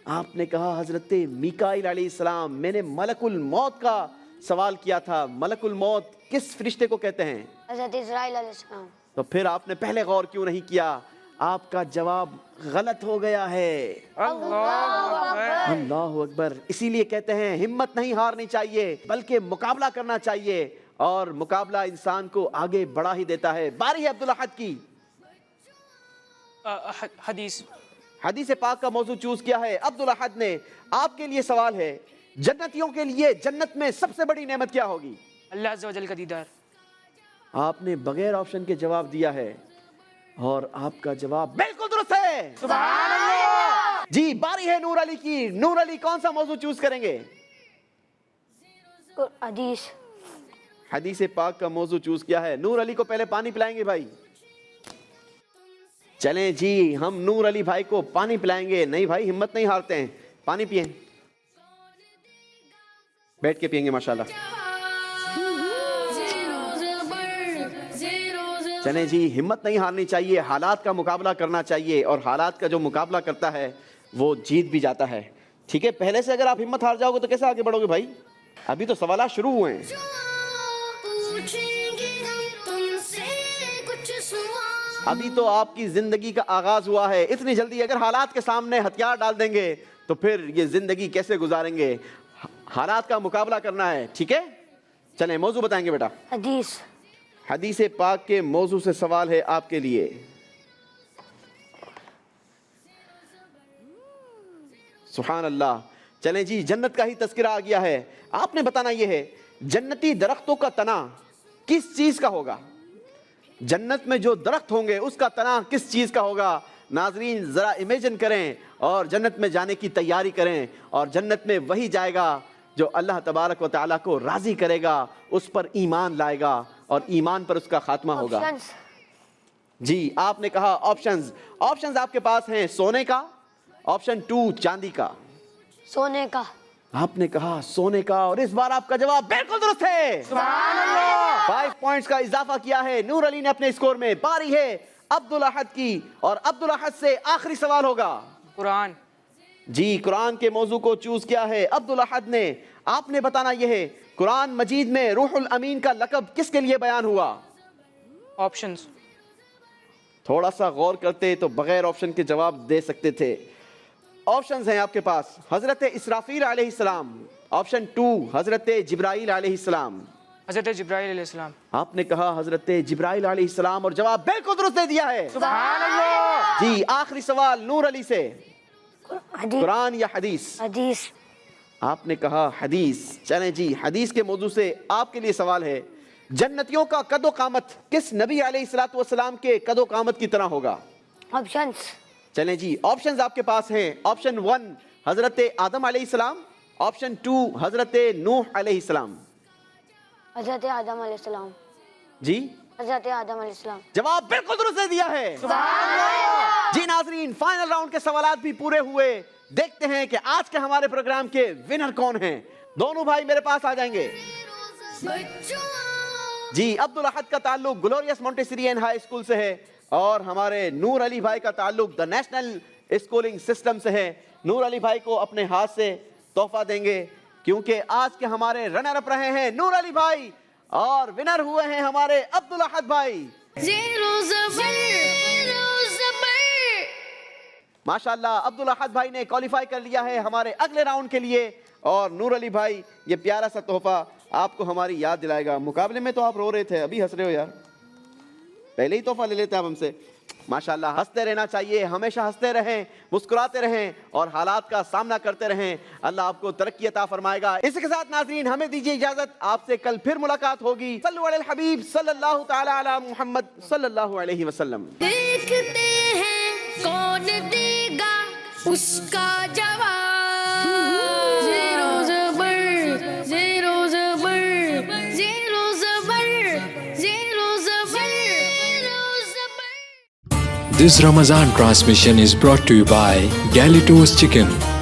आपने कहा हजरत मीकाईल अलैहिस्सलाम। मैंने मलकुल मौत का सवाल किया था। मलकुल मौत किस फरिश्ते को कहते हैं? हजरत इजराइल अलैहिस्सलाम। तो फिर आपने पहले गौर क्यों नहीं किया? आपका जवाब गलत हो गया है। अल्लाहु अकबर। इसीलिए कहते हैं हिम्मत नहीं हारनी चाहिए बल्कि मुकाबला करना चाहिए, और मुकाबला इंसान को आगे बढ़ा ही देता है। बारी है अब्दुल अहद की। हदीस। हदीस पाक का मौजू चूज किया है अब्दुल अहद ने। आपके लिए सवाल है, जन्नतियों के लिए जन्नत में सबसे बड़ी नेमत क्या होगी? अल्लाह अज़्ज़ व जल का दीदार। आपने बगैर ऑप्शन के जवाब दिया है और आपका जवाब बिल्कुल दुरुस्त है। सुभान अल्लाह। जी, बारी है नूर अली की। नूर अली, कौन सा मौजू चूज करेंगे? हदीस। हदीस पाक का मौजू चूज किया है। नूर अली को पहले पानी पिलाएंगे भाई। चलें जी, हम नूर अली भाई को पानी पिलाएंगे। नहीं भाई, हिम्मत नहीं हारते हैं, पानी पिए। बैठ के पिएंगे माशाल्लाह। चलें जी, हिम्मत नहीं हारनी चाहिए, हालात का मुकाबला करना चाहिए, और हालात का जो मुकाबला करता है वो जीत भी जाता है। ठीक है, पहले से अगर आप हिम्मत हार जाओगे तो कैसे आगे बढ़ोगे भाई? अभी तो सवाल शुरू हुए हैं। अभी तो आपकी जिंदगी का आगाज हुआ है। इतनी जल्दी अगर हालात के सामने हथियार डाल देंगे तो फिर ये जिंदगी कैसे गुजारेंगे? हालात का मुकाबला करना है। ठीक है, चलें मौजू बताएंगे बेटा। हदीस। हदीस पाक के मौजू से सवाल है आपके लिए। सुभान अल्लाह। चलें जी, जन्नत का ही तस्करा आ गया है। आपने बताना यह है, जन्नती दरख्तों का तना किस चीज का होगा? जन्नत में जो दरख्त होंगे उसका तना किस चीज का होगा? नाजरीन जरा इमेजिन करें और जन्नत में जाने की तैयारी करें, और जन्नत में वही जाएगा जो अल्लाह तबारक व तआला को राजी करेगा, उस पर ईमान लाएगा और ईमान पर उसका खात्मा होगा। जी, आपने कहा ऑप्शंस। ऑप्शंस आपके पास हैं सोने का, ऑप्शन 2 चांदी का। सोने का। आपने कहा सोने का, और इस बार आपका जवाब बिल्कुल दुरुस्त है। सुभान अल्लाह। 5 पॉइंट्स का इजाफा किया है नूर अली ने अपने स्कोर में। बारी है अब्दुल अहद की, और अब्दुल अहद से आखिरी सवाल होगा। कुरान। जी, कुरान के मौजू को चूज किया है अब्दुल अहद ने। आपने बताना यह है, कुरान मजीद में रूहुल अमीन का लक़ब किसके लिए बयान हुआ? ऑप्शंस। थोड़ा सा गौर करते तो बगैर ऑप्शन के जवाब दे सकते थे। ऑप्शंस हैं आपके पास हजरत इसराफील अलैहिस्सलाम, ऑप्शन 2 हजरत जिब्राइल अलैहिस्सलाम। हजरत जिब्राइल अलैहिस्सलाम। आपने कहा हजरत जिब्राइल अलैहिस्सलाम, और जवाब बिल्कुल दुरुस्त दे दिया है। सुभान अल्लाह। जी, आखिरी सवाल नूर अली से, कुरान या हदीस? हदीस। आपने कहा हदीस। चलें जी, हदीस के मौजू से आपके लिए सवाल है, जन्नतियों का कदो कामत किस नबी अलैहिस्सलातु वस्सलाम के कदो कामत की तरह होगा? ऑप्शंस। चलें जी, ऑप्शंस आपके पास हैं। ऑप्शन 1 हजरत आदम अलैहिस्सलाम, ऑप्शन 2 हजरत नूह अलैहिस्सलाम। हजरत आदम अलैहिस्सलाम। जी, हजरत आदम अलैहिस्सलाम। जवाब बिल्कुल दुरुस्त दे दिया है। सुभान अल्लाह। जी नाजरीन, फाइनल राउंड के सवालात भी पूरे हुए। देखते हैं कि आज के हमारे प्रोग्राम के विनर कौन हैं। दोनों भाई मेरे पास आ जाएंगे। जी, अब्दुल अहद का ताल्लुक glorious Montessori and high school से है, और हमारे नूर अली भाई का ताल्लुक द नेशनल स्कूलिंग सिस्टम से है। नूर अली भाई को अपने हाथ से तोहफा देंगे, क्योंकि आज के हमारे रनर अप रहे हैं नूर अली भाई, और विनर हुए हैं हमारे अब्दुल अहद भाई। माशाल्लाह, अब्दुल अहद भाई ने क्वालिफाई कर लिया है हमारे अगले राउंड के लिए, और नूर अली भाई ये प्यारा सा तोहफा आपको हमारी याद दिलाएगा। मुकाबले में तो आप रो रहे थे, अभी हंस रहे हो यार। पहले ही तोहफा ले लेते आप हमसे। माशाल्लाह हंसते रहना चाहिए, हमेशा हंसते रहें, मुस्कुराते रहें और हालात का सामना करते रहें। अल्लाह आपको तरक्की अता फरमाएगा। इसी के साथ नाज़रीन हमें दीजिए इजाजत, आपसे कल फिर मुलाकात होगी। सल्लु अलल हबीब सल्लल्लाहु तआला अला मुहम्मद सल्लल्लाहु अलैहि वसल्लम। देखते हैं कौन देगा उसका जवाब। ज़ेरो ज़बर ज़ेरो ज़बर ज़ेरो ज़बर ज़ेरो ज़बर ज़ेरो ज़बर। This Ramadan transmission is brought to you by Galitos Chicken.